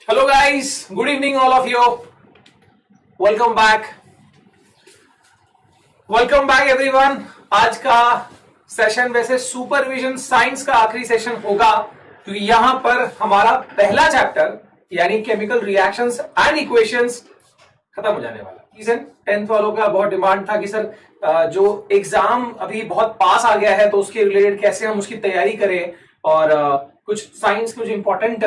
Hello guys, good evening all of you. Welcome back. Welcome back everyone. आज का session वैसे supervision science का आखिरी सेशन होगा, तो यहां पर हमारा पहला चैप्टर यानी केमिकल रिएक्शंस एंड इक्वेशंस खत्म हो जाने वाला। रीजन 10th वालों का बहुत डिमांड था कि सर जो एग्जाम अभी बहुत पास आ गया है तो उसके रिलेटेड कैसे हम उसकी तैयारी करें और कुछ साइंस के कुछ इंपॉर्टेंट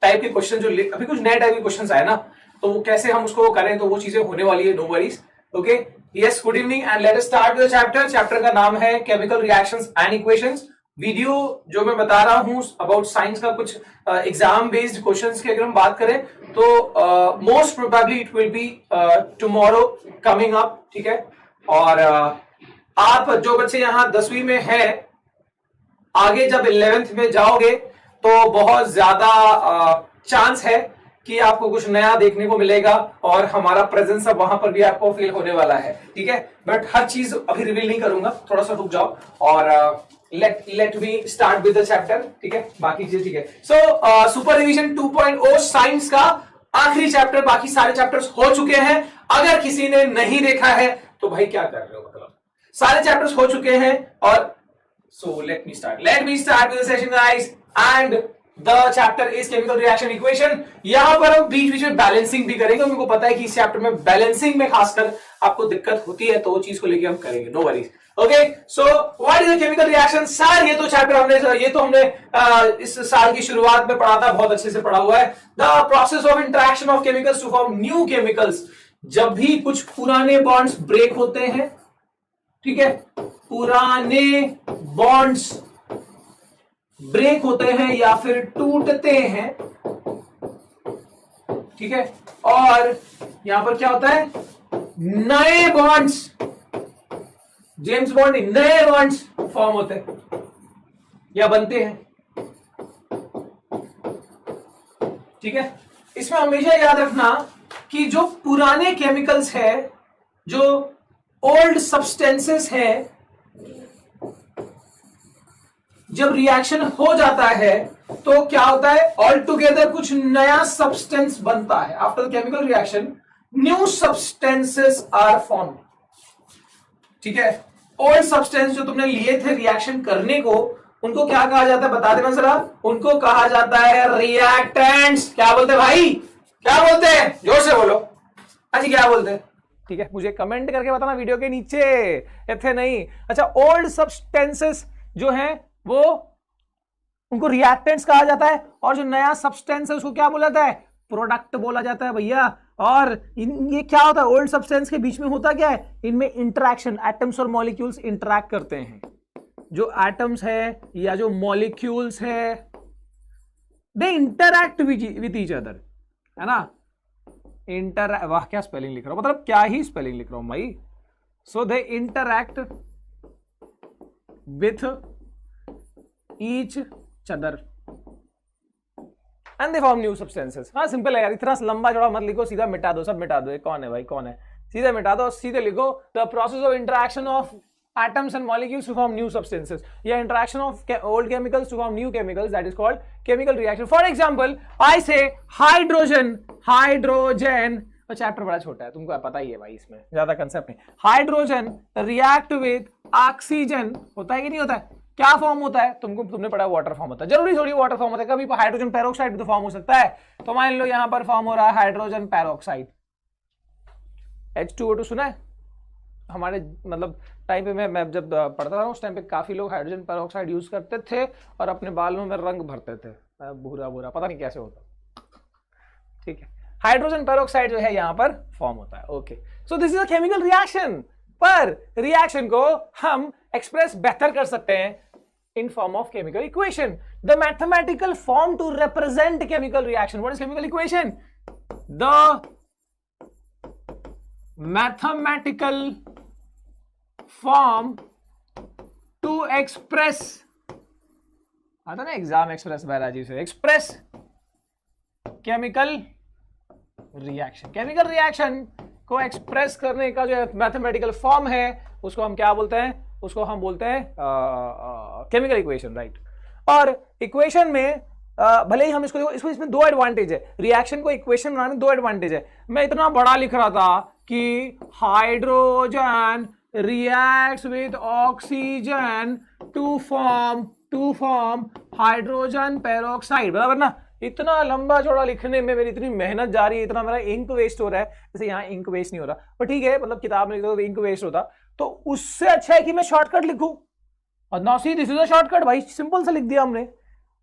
टाइप के क्वेश्चन जो अभी कुछ नए टाइप के क्वेश्चंस आए ना, तो वो कैसे हम उसको करें, तो वो चीजें होने वाली है। No worries. Okay, yes, good evening and let us start with the chapter. Chapter का नाम है chemical reactions and equations. Video जो मैं बता रहा हूं अबाउट साइंस का कुछ एग्जाम बेस्ड क्वेश्चंस की अगर हम बात करें तो most probably it will be tomorrow coming up, ठीक है। और आप जो बच्चे यहाँ 10वीं में है, आगे जब 11th में जाओगे तो बहुत ज्यादा चांस है कि आपको कुछ नया देखने को मिलेगा और हमारा प्रेजेंस अब वहां पर भी आपको फील होने वाला है, ठीक है। बट हर चीज अभी रिवील नहीं करूंगा, थोड़ा सा रुक जाओ और let me start with the chapter, ठीक है। बाकी चीज ठीक है। सो सुपर रिवीजन 2.0 साइंस का आखिरी चैप्टर, बाकी सारे चैप्टर्स हो चुके हैं। अगर किसी ने नहीं देखा है तो भाई क्या कर रहे हो, मतलब सारे चैप्टर्स हो चुके हैं। और so let me start with the session guys, and the chapter is chemical reaction equation. यहां पर हम बीच बीच में बैलेंसिंग भी करेंगे। मुझे पता है कि इस चैप्टर में बैलेंसिंग में खासकर आपको दिक्कत होती है, तो वो चीज को लेके हम करेंगे। No worries. Okay, so what is the chemical reaction? Sir ये तो चैप्टर हमने इस साल की शुरुआत में पढ़ा था, बहुत अच्छे से पढ़ा हुआ है। The process of interaction of chemicals to form new chemicals. जब भी कुछ पुराने बॉन्ड्स ब्रेक होते हैं, ठीक है, पुराने बॉन्ड्स ब्रेक होते हैं या फिर टूटते हैं, ठीक है, और यहां पर क्या होता है, नए बॉन्ड्स, जेम्स बॉन्ड, नए बॉन्ड्स फॉर्म होते हैं या बनते हैं, ठीक है। इसमें हमेशा याद रखना कि जो पुराने केमिकल्स है, जो ओल्ड सब्सटेंसेस है, जब रिएक्शन हो जाता है तो क्या होता है, ऑल टुगेदर कुछ नया सब्सटेंस बनता है। After the chemical reaction new substances are form, ठीक है। ओल्ड सब्सटेंस जो तुमने लिए थे रिएक्शन करने को, उनको क्या कहा जाता है बता देना जरा। उनको कहा जाता है रिएक्टेंट्स। क्या बोलते हैं भाई, क्या बोलते हैं, जोर से बोलो। अच्छा, क्या बोलते हैं, ठीक है, मुझे कमेंट करके बताना वीडियो के नीचे, ऐसे नहीं। अच्छा, ओल्ड सब्सटेंसेस जो हैं वो, उनको रिएक्टेंट्स कहा जाता है, और जो नया सब्सटेंस है उसको क्या बोला जाता है, प्रोडक्ट बोला जाता है भैया। और ये क्या होता है, ओल्ड सब्सटेंस के बीच में होता क्या है, इनमें इंटरेक्शन, एटम्स और मॉलिक्यूल्स इंटरैक्ट करते हैं। जो एटम्स है या जो मॉलिक्यूल्स है, दे इंटरैक्ट विद ईच अदर, है ना। वाह क्या स्पेलिंग लिख रहा हूं, मतलब क्या ही स्पेलिंग लिख रहा हूं भाई। So they interact with each other and they form new substances. हाँ सिंपल है यार, इतना लंबा चौड़ा मत लिखो, सीधा मिटा दो, सब मिटा दो। ये कौन है भाई, कौन है, सीधे मिटा दो, सीधे लिखो the process of interaction of atoms and molecules to form new substances, या interaction of old chemicals to form new chemicals, that is called chemical reaction. For example, I say hydrogen, और चैप्टर बड़ा छोटा है, तुमको पता ही है भाई, इसमें ज्यादा कंसेप्ट नहीं। हाइड्रोजन रिएक्ट विद ऑक्सीजन, होता है कि नहीं होता है, क्या फॉर्म होता है, तुमने पढ़ा वाटर फॉर्म होता है, जरूरी थोड़ी वाटर फॉर्म होता है, कभी हाइड्रोजन पेरोक्साइड भी तो फॉर्म हो सकता है। तो मान लो यहां पर फॉर्म हो रहा है हाइड्रोजन पेरोक्साइड, H2O2 सुना है हमारे मतलब टाइम पे, मैं जब पढ़ता था उस टाइम पे काफी लोग हाइड्रोजन पेरोक्साइड यूज करते थे और अपने बालों में रंग भरते थे, भूरा भूरा, पता नहीं कैसे होता, ठीक है। हाइड्रोजन पेरोक्साइड जो है यहां पर फॉर्म होता है। Okay, so this is a chemical reaction, पर रिएक्शन को हम एक्सप्रेस बेहतर कर सकते हैं in form of chemical equation. The mathematical form to represent chemical reaction, what is chemical equation? The mathematical form to express, आता ना एग्जाम एक्सप्रेस बायोलॉजी से, express chemical reaction. Chemical reaction को एक्सप्रेस करने का जो मैथमेटिकल फॉर्म है उसको हम क्या बोलते हैं, उसको हम बोलते हैं केमिकल इक्वेशन, राइट। और इक्वेशन में भले ही हम इसको देखो, इसको इसमें दो एडवांटेज है, रिएक्शन को इक्वेशन बनाने में दो एडवांटेज है। मैं इतना बड़ा लिख रहा था कि hydrogen reacts with oxygen to form hydrogen peroxide, बराबर ना। इतना लंबा चौड़ा लिखने में मेरी इतनी मेहनत जा रही है, इतना मेरा इंक वेस्ट हो रहा है। जैसे यहाँ इंक वेस्ट नहीं हो रहा, पर ठीक है, मतलब किताब में लिखता तो इंक वेस्ट होता, तो उससे अच्छा है कि मैं शॉर्टकट लिखूं। और now see this is a shortcut भाई, सिंपल सा लिख दिया हमने।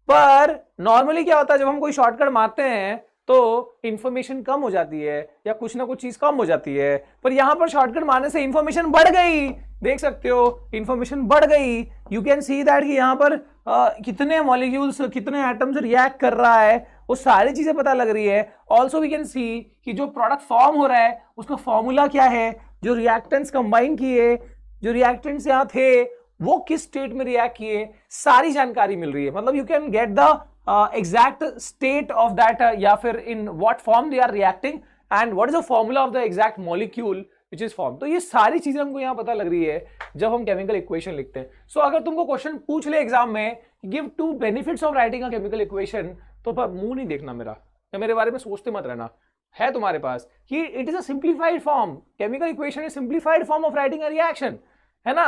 पर नॉर्मली क्या होता है, जब हम कोई शॉर्टकट मारते हैं तो इंफॉर्मेशन कम हो जाती है या कुछ ना कुछ चीज कम हो जाती है। पर यहां पर शॉर्टकट मारने से इंफॉर्मेशन बढ़ गई, देख सकते हो इंफॉर्मेशन बढ़ गई। यू कैन सी दैट कि यहां पर कितने मॉलिक्यूल्स, कितने एटम्स रिएक्ट कर रहा है, वो सारी चीजें पता लग रही है। ऑल्सो वी कैन सी कि जो प्रोडक्ट फॉर्म हो रहा है उसका फॉर्मूला क्या है, जो रिएक्टेंट्स कंबाइन किए, जो रिएक्टेंट्स यहाँ थे वो किस स्टेट में रिएक्ट किए, सारी जानकारी मिल रही है। मतलब you can get the exact state of that, या फिर in what form they are reacting and what is the formula of the exact molecule which is form. तो ये सारी चीजें हमको यहाँ पता लग रही है जब हम केमिकल इक्वेशन लिखते हैं। सो अगर तुमको क्वेश्चन पूछ ले एग्जाम में, give 2 benefits of writing a chemical equation, तो मुंह नहीं देखना मेरा, या मेरे बारे में सोचते मत रहना। है तुम्हारे पास कि it is a simplified form, chemical equation is simplified form of writing a reaction, है ना।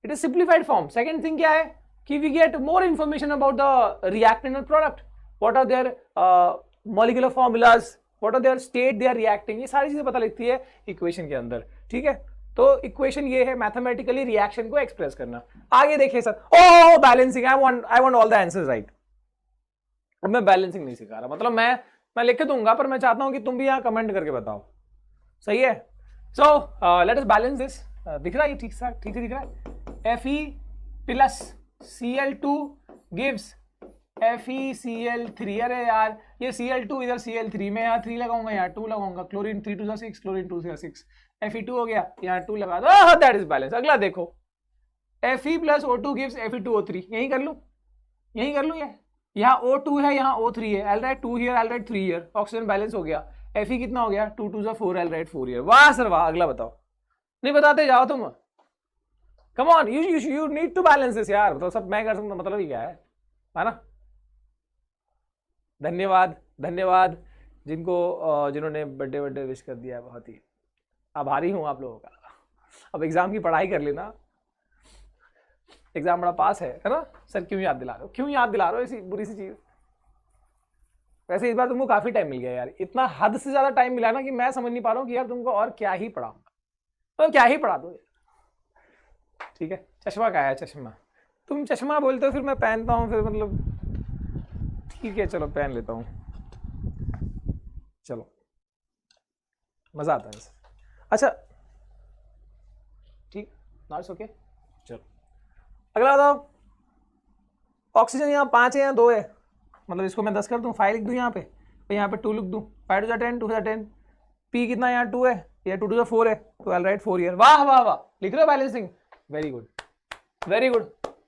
It is simplified form. Second thing क्या है कि we get more information about the reactant and product, what are their molecular formulas, what are their state they are reacting, ये सारी चीजें पता लगती है इक्वेशन के अंदर, ठीक है। तो इक्वेशन ये है मैथमेटिकली रिएक्शन को एक्सप्रेस करना। आगे देखिए सर, ओ balancing, I want all the answers right. अब मैं बैलेंसिंग नहीं सिखा रहा, मतलब मैं लिख के दूंगा, पर मैं चाहता हूं कि तुम भी यहां कमेंट करके बताओ, सही है। So let us balance this. दिख रहा है ये ठीक से दिख रहा है। Fe plus Cl2 gives FeCl3। अरे यार ये Cl2 इधर Cl3 में, यहाँ 3 लगाऊंगा, यहाँ 2 लगाऊंगा, क्लोरीन 3 2 6, क्लोरीन 2 6, Fe2 हो गया, यहाँ 2 लगा दो, दैट इज बैलेंस। अगला देखो, Fe plus O2 gives Fe2O3, यही कर लूं ये, यहाँ O2 है, यहाँ O3 है, I'll write 2 here, I'll write 3 here, oxygen balance हो गया। Fe कितना हो गया, 2 2 4, I'll write 4 here। वाह सर वाह। अगला बताओ, नहीं बताते जाओ तुम, come on, you need to balance this यार। तो सब मैं कर सकता, मतलब ही क्या है ना। धन्यवाद जिन्होंने बर्थडे विश कर दिया है, बहुत ही आभारी हूं आप लोगों का। अब एग्जाम की पढ़ाई कर लेना, एग्जाम बड़ा पास है ना। सर क्यों याद दिला रहे हो ऐसी बुरी सी चीज। वैसे इस बार तुमको काफी टाइम मिल गया यार, इतना हद से ज्यादा टाइम मिला ना कि मैं समझ नहीं पा रहा हूँ कि यार तुमको और क्या ही पढ़ाऊंगा, तो क्या ही पढ़ा दो, ठीक है। चश्मा का है, चश्मा तुम चश्मा बोलते हो, फिर मैं पहनता हूँ, फिर मतलब ठीक है चलो पहन लेता हूँ, चलो मजा आता है। अच्छा ठीक, नॉट ओके। चलो अगला बताओ, ऑक्सीजन यहाँ 5 है, यहाँ 2 है, मतलब इसको मैं 10 कर दूँ, 5 लिख दूँ यहाँ पे, तो यहाँ पे 2 लिख दूँ, 5 2 10, 2 10। पी कितना यहाँ 2 है, या 2 2 4 है, तो I'll write 4 here। वाह वाह वाह, लिख रहे हो बैलेंसिंग, वेरी गुड।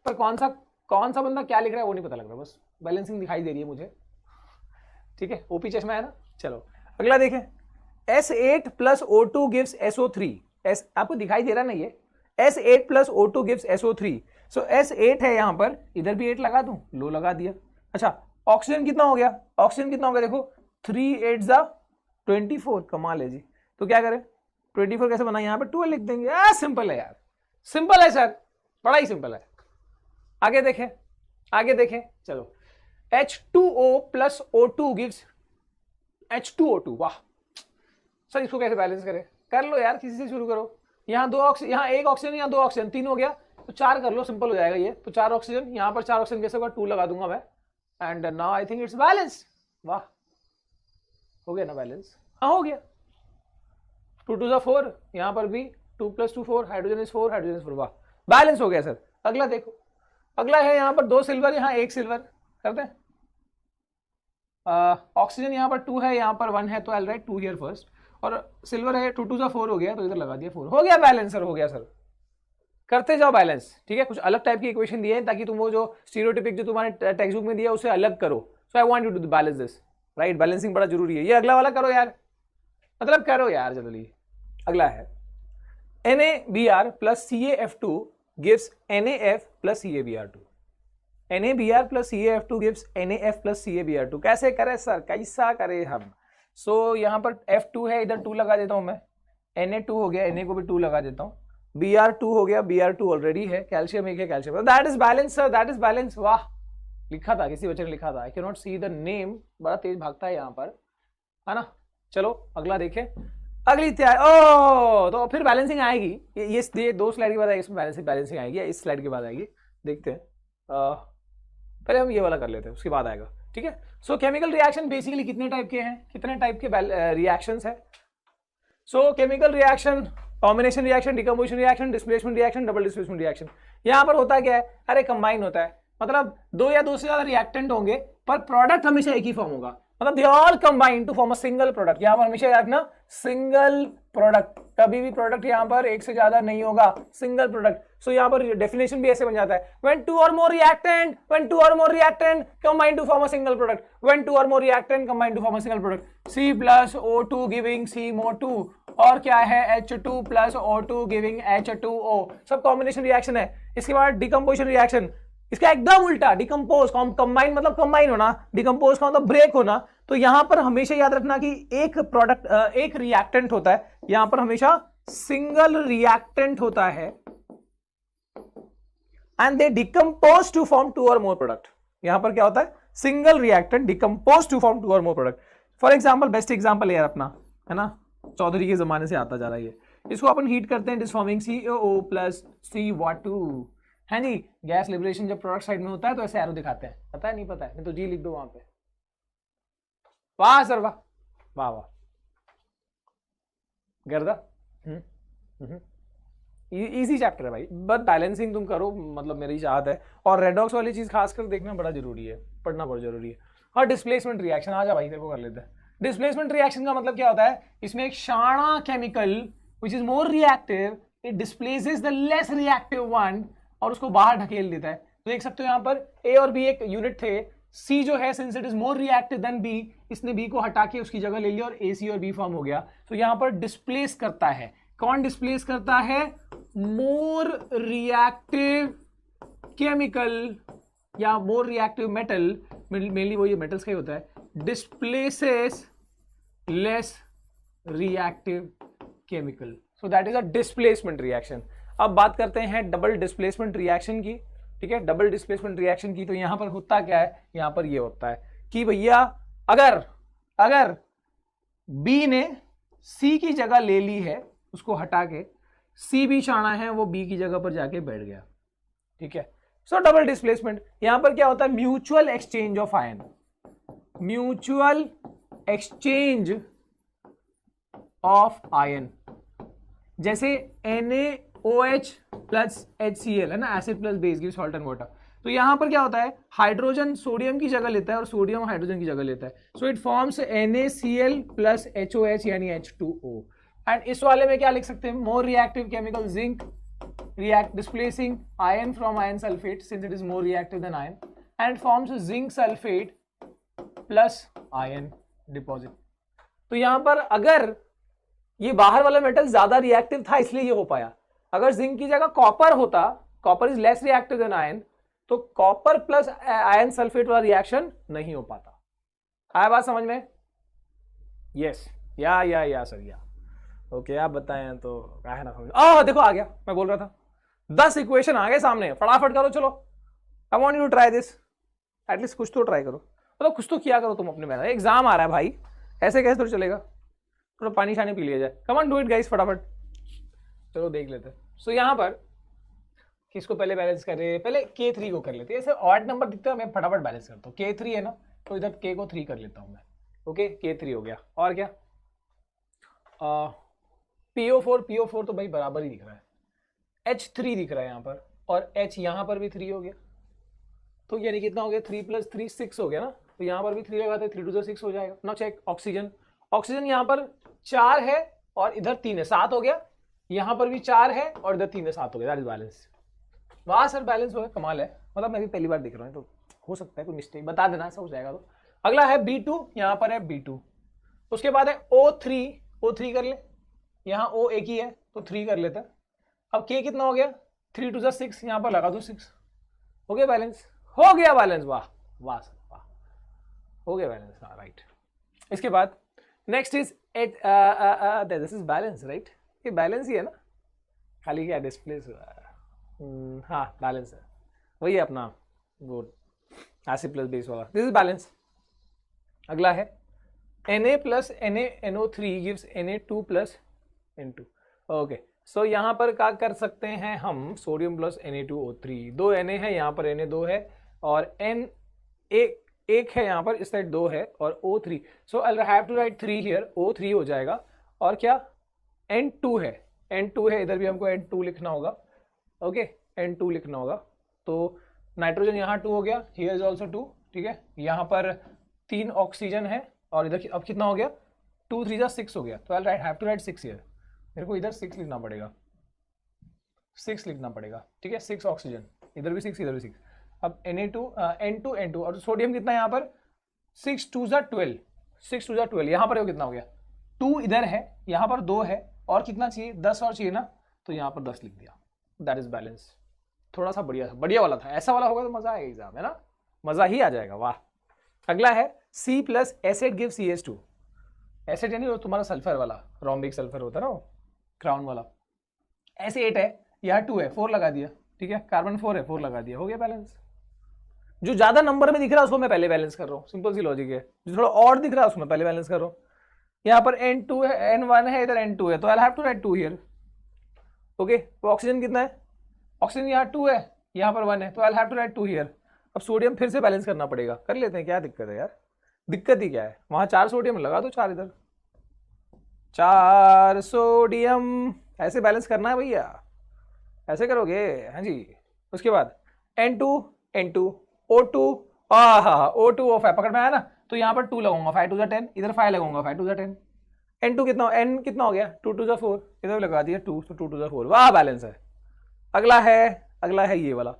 पर कौन सा बंदा क्या लिख रहा है वो नहीं पता लग रहा, बस बैलेंसिंग दिखाई दे रही है मुझे, ठीक है। ओपी चश्मा है ना। चलो अगला देखें, S8 plus O2 gives SO3। आपको दिखाई दे रहा ना ये, S8 plus O2 gives SO3। सो S8 है यहाँ पर, इधर भी 8 लगा दूं, लो लगा दिया। अच्छा ऑक्सीजन कितना हो गया, देखो 3 8 24, कमाल है जी। तो क्या करें, 24 कैसे बना, यहाँ पे 12 लिख देंगे। सिंपल है यार, सिंपल है सर, बड़ा ही सिंपल है। आगे देखें चलो, H2O plus O2 gives H2O2। वाह सर, इसको कैसे बैलेंस करें, कर लो यार, किसी से शुरू करो। यहाँ 1 ऑक्सीजन, यहाँ 2 ऑक्सीजन, 3 हो गया, तो 4 कर लो, सिंपल हो जाएगा ये। तो 4 ऑक्सीजन, यहाँ पर 4 ऑक्सीजन कैसे होगा, 2 लगा दूंगा मैं, and now I think it's balance. वाह हो गया ना बैलेंस, हाँ हो गया। 2 2 4, यहाँ पर भी 2 + 2 4, हाइड्रोजन इज 4, वाह बैलेंस हो गया सर। अगला देखो, अगला है यहाँ पर 2 सिल्वर, यहाँ 1 सिल्वर, करते हैं। ऑक्सीजन यहाँ पर 2 है, यहाँ पर 1 है, तो I'll write 2 here फर्स्ट, और सिल्वर है 2 2 4 हो गया, तो इधर लगा दिया 4, हो गया बैलेंस सर, हो गया सर। करते जाओ बैलेंस, ठीक है। कुछ अलग टाइप की इक्वेशन दिए हैं ताकि तुम वो जो स्टीरियोटिपिक जो तुम्हारे टेक्स्ट बुक में दिया उसे अलग करो। So I want you to balance this, right. Balancing बड़ा जरूरी है। ये अगला वाला करो यार, मतलब करो यार जल्दी। अगला है NaBr plus CaF2 gives NaF plus CaBr2। NaBr plus CaF2 gives NaF plus CaBr2। कैसे करें सर, कैसा करें हम? सो यहाँ पर F2 है, इधर 2 लगा देता हूँ मैं, Na2 हो गया, Na को भी 2 लगा देता हूँ, Br2 हो गया, Br2 ऑलरेडी है, कैल्शियम एक है, calcium, that is balance sir, that is balance. वाह, लिखा था, किसी बच्चे ने लिखा था, I can not see the name, बड़ा तेज भागता है यहाँ पर, है ना। चलो अगला देखें, अगली तैयार। ओ तो फिर बैलेंसिंग आएगी, ये 2 स्लाइड के बाद आएगी, इसमें बैलेंसिंग आएगी, इस स्लाइड के बाद आएगी, देखते हैं। पहले हम ये वाला कर लेते हैं, उसके बाद आएगा, ठीक है। सो केमिकल रिएक्शन बेसिकली कितने टाइप के हैं, कितने टाइप के रिएक्शंस है? सो chemical reaction, combination reaction, decomposition reaction, displacement reaction, double displacement reaction. यहाँ पर होता क्या है, अरे कंबाइन होता है, मतलब 2 या 2 से ज्यादा रिएक्टेंट होंगे पर प्रोडक्ट हमेशा एक ही फॉर्म होगा, मतलब they all combine to form a single product. यहाँ पर हमेशा याद रखना सिंगल प्रोडक्ट, कभी भी प्रोडक्ट यहाँ पर एक से ज्यादा नहीं होगा, सिंगल प्रोडक्ट। सो यहाँ पर डेफिनेशन भी ऐसे बन जाता है, when 2 or more reactant combine to form a single product, when 2 or more reactant combine to form a single product, C plus O2 giving CMO2, और क्या है H2 plus O2 giving H2O, सब combination reaction है। इसके बाद decomposition reaction, इसका एकदम उल्टा, डिकम्पोज, कंबाइन मतलब कंबाइन होना, डिकम्पोज का मतलब ब्रेक होना। तो यहां पर हमेशा याद रखना कि एक प्रोडक्ट, एक रिएक्टेंट होता है, यहां पर हमेशा सिंगल रिएक्टेंट होता है, and they decompose to form 2 और मोर प्रोडक्ट। यहां पर क्या होता है, single reactant decompose to form 2 और more product. For example, best example है यार अपना, है ना, चौधरी के जमाने से आता जा रहा है ये, इसको अपन हीट करते हैं, डिसफॉर्मिंग CaO प्लस CO2, है जी। गैस लिबरेशन जब प्रोडक्ट साइड में होता है तो ऐसे एरो दिखाते हैं, पता है नहीं पता है, नहीं तो जी लिख दो वहां पे। वाह सर वाह, वाह वाह, गर्दा, इजी चैप्टर है भाई, बस बैलेंसिंग तुम करो, मतलब मेरी चाहत है। और रेडॉक्स वाली चीज खासकर देखना बड़ा जरूरी है, पढ़ना बहुत जरूरी है। और डिस्प्लेसमेंट रिएक्शन, आ जा भाई, तेरे को कर लेते हैं। डिस्प्लेसमेंट रिएक्शन का मतलब क्या होता है, इसमें एक शाणा chemical which is more reactive, it displaces the less reactive one और उसको बाहर ढकेल देता है। तो देख सकते हो यहाँ पर A और B एक यूनिट थे, C जो है since it is more reactive than B, इसने B को हटा के उसकी जगह ले लिया और AC और B फॉर्म हो गया। तो यहाँ पर डिस्प्लेस करता है, कौन डिस्प्लेस करता है, मोर रिएक्टिव केमिकल या मोर रिएक्टिव मेटल, मेनली वो ये मेटल्स का ही होता है, displaces less reactive chemical, so that is a displacement reaction. अब बात करते हैं डबल डिस्प्लेसमेंट रिएक्शन की, ठीक है। डबल डिस्प्लेसमेंट रिएक्शन की तो यहां पर होता क्या है, यहां पर ये होता है कि भैया अगर B ने C की जगह ले ली है, उसको हटा के C भी शाना है, वो B की जगह पर जाके बैठ गया, ठीक है। सो डबल डिस्प्लेसमेंट, यहां पर क्या होता है, mutual exchange of ion, mutual exchange of ion, जैसे NaOH प्लस HCl है ना, acid plus base gives salt and water. तो यहां पर क्या होता है, हाइड्रोजन सोडियम की जगह लेता है और सोडियम हाइड्रोजन की जगह लेता है, so it forms NaCl plus HOH यानी H2O। एंड इस वाले में क्या लिख सकते हैं, more reactive chemical zinc react displacing iron from iron sulfate since it is more reactive than iron and forms zinc sulfate plus iron deposit। तो यहां पर अगर ये बाहर वाला मेटल ज्यादा रिएक्टिव था इसलिए ये हो पाया, अगर जिंक की जगह कॉपर होता, copper is less reactive than iron, तो कॉपर प्लस आयरन सल्फेट वाला रिएक्शन नहीं हो पाता। आया बात समझ में? यस या सर या ओके, आप बताएं तो क्या है ना समझ। ओह देखो आ गया, मैं बोल रहा था 10 इक्वेशन आ गए सामने, फटाफट करो चलो। I want you to try this, at least कुछ तो ट्राई करो, मतलब कुछ तो किया करो तुम अपने मेहनत, एग्जाम आ रहा है भाई, ऐसे कैसे तो चलेगा, थोड़ा पानी शानी पी लिया जाए। Come on do it guys फटाफट, चलो देख लेते हैं। सो यहाँ पर किसको पहले बैलेंस कर रहे हैं, पहले K3 को कर लेते हैं, ऐसे ऑड नंबर दिखता है मैं फटाफट बैलेंस करता हूँ। K3 है ना, तो इधर K को 3 कर लेता हूँ मैं, ओके K3 हो गया। और क्या PO4 तो भाई बराबर ही दिख रहा है, H3 दिख रहा है यहाँ पर, और H यहाँ पर भी 3 हो गया, तो यानी कितना हो गया 3 + 3 6 हो गया ना, तो यहाँ पर भी 3 लगाते हैं, 3 × 2 6 हो जाएगा। नाउ चेक ऑक्सीजन, ऑक्सीजन यहाँ पर 4 है और इधर 3 है, 7 हो गया, यहाँ पर भी 4 है और इधर 3 है, 7 हो गया, दैट इज बैलेंस। वाह सर बैलेंस हो गया, कमाल है, मतलब मैं भी पहली बार दिख रहा हूँ तो हो सकता है कोई मिस्टेक, बता देना ऐसा हो जाएगा। तो अगला है B2, यहाँ पर है B2, उसके बाद है O3 कर ले, यहाँ O एक ही है तो 3 कर लेते हैं। अब K कितना हो गया 3 × 6, यहाँ पर लगा दो 6, हो गया बैलेंस। हो गया बैलेंस, वाह वाह वाह, हो गया बैलेंस, हाँ राइट। इसके बाद next is eight, this is balance right, ये बैलेंस ही है ना, खाली क्या डिस्प्ले, हाँ बैलेंस है, वही है अपना वो एसिड प्लस बेस वाला, दिस इज बैलेंस। अगला है Na plus NaNO3 gives Na2 plus N2। Okay, so यहाँ पर क्या कर सकते हैं हम, सोडियम प्लस Na2O3, दो Na है यहाँ पर, Na 2 है और N एक है यहाँ पर, इस साइड 2 है और O3, so I have to write 3 here, O3 हो जाएगा और क्या N2 है, N2 है, इधर भी हमको N2 लिखना होगा, ओके N2 लिखना होगा। तो नाइट्रोजन यहाँ 2 हो गया, हियर इज ऑल्सो 2, ठीक है, यहाँ पर 3 ऑक्सीजन है और इधर अब कितना हो गया, 2 3 6 हो गया, तो I have to write 6 here, मेरे को इधर 6 लिखना पड़ेगा, 6 लिखना पड़ेगा, ठीक है, 6 ऑक्सीजन, इधर भी 6 इधर भी 6। अब N2 और सोडियम कितना है यहाँ पर, 6 2 12, 6 2 12, यहाँ पर कितना हो गया, 2 इधर है, यहाँ पर 2 है और कितना चाहिए, 10 और चाहिए ना, तो यहाँ पर 10 लिख दिया, दैट इज बैलेंस। थोड़ा सा बढ़िया वाला था, ऐसा वाला होगा तो मजा आएगा एग्जाम, है ना, मजा ही आ जाएगा, वाह। अगला है C plus acid give CH2, acid यानी वो तुम्हारा सल्फर वाला, रोम्बिक सल्फर होता है ना, क्राउन वाला, ऐसे 8 है, यहाँ 2 है, 4 लगा दिया, ठीक है, कार्बन 4 है, 4 लगा दिया, हो गया बैलेंस। जो ज्यादा नंबर में दिख रहा है उसको मैं पहले बैलेंस कर रहा हूँ, सिंपल सी लॉजिक है, जो थोड़ा और दिख रहा है उसको मैं पहले बैलेंस कर रहा हूँ। यहाँ पर N2 है, N1 है, इधर N2 है, तो I have to write 2 here, okay. तो ऑक्सीजन कितना है, ऑक्सीजन यहाँ 2 है, यहाँ पर 1 है, तो I have to write 2 here. अब सोडियम फिर से बैलेंस करना पड़ेगा, कर लेते हैं, क्या दिक्कत है यार, दिक्कत ही क्या है, वहां 4 सोडियम लगा दो, 4 इधर, 4 सोडियम, ऐसे बैलेंस करना है भैया, ऐसे करोगे, हाँ जी। उसके बाद N2 O2, O2 O5 पकड़ में आया ना, तो यहाँ पर 2 लगाऊंगा, 5 2 10, इधर 5 लगाऊंगा, 5 2 10, N2 कितना, N कितना हो गया, 2 2 4, इधर लगा दिया 2, तो 2 2 4, वाह बैलेंस है। अगला है ये वाला,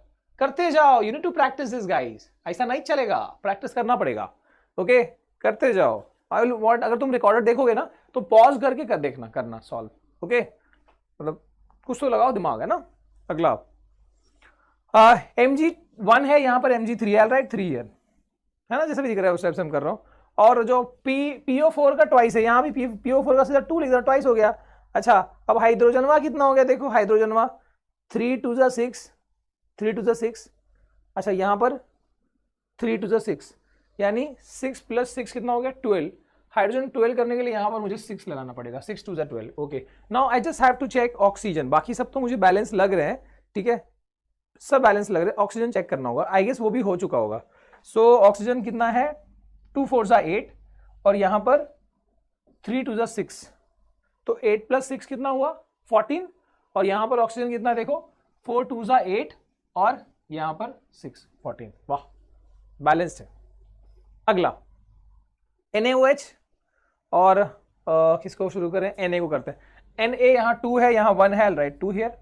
करते जाओ, you need to practice this guys, ऐसा नहीं चलेगा, प्रैक्टिस करना पड़ेगा, ओके करते जाओ। आई विल वांट, अगर तुम रिकॉर्डेड देखोगे ना तो पॉज करके करना सॉल्व, ओके, मतलब कुछ तो लगाओ दिमाग, है ना। अगला Mg1 है, यहाँ पर Mg3 है, राइट 3 है ना, जैसे भी दिख रहा है उस टाइप से हम कर रहा हूँ। और जो PO4 का ट्वाइस है, यहाँ भी PO4 का सीधा 2 लिख दिया, ट्वाइस हो गया। अच्छा, अब हाइड्रोजनवा कितना हो गया, देखो हाइड्रोजनवा 3 2 6, 3 2 6, अच्छा यहाँ पर 3 2 6, यानी 6 प्लस 6 कितना हो गया, 12। हाइड्रोजन 12 करने के लिए यहाँ पर मुझे 6 लगाना पड़ेगा, 6 2 12, okay. Now I just have to check oxygen, बाकी सब तो मुझे बैलेंस लग रहे हैं, ठीक है, सब बैलेंस लग रहे हैं, ऑक्सीजन चेक करना होगा, आई गेस वो भी हो चुका होगा। सो ऑक्सीजन कितना है, 2 4 8 और यहाँ पर 3 2 6, तो 8 प्लस 6 कितना हुआ, 14, और यहाँ पर ऑक्सीजन कितना देखो, 4 2 8 और यहाँ पर 6 14, वाह बैलेंस्ड है। अगला NaOH और किसको शुरू करें, Na को करते हैं। Na यहाँ 2 है, यहाँ 1 है, राइट 2 हियर,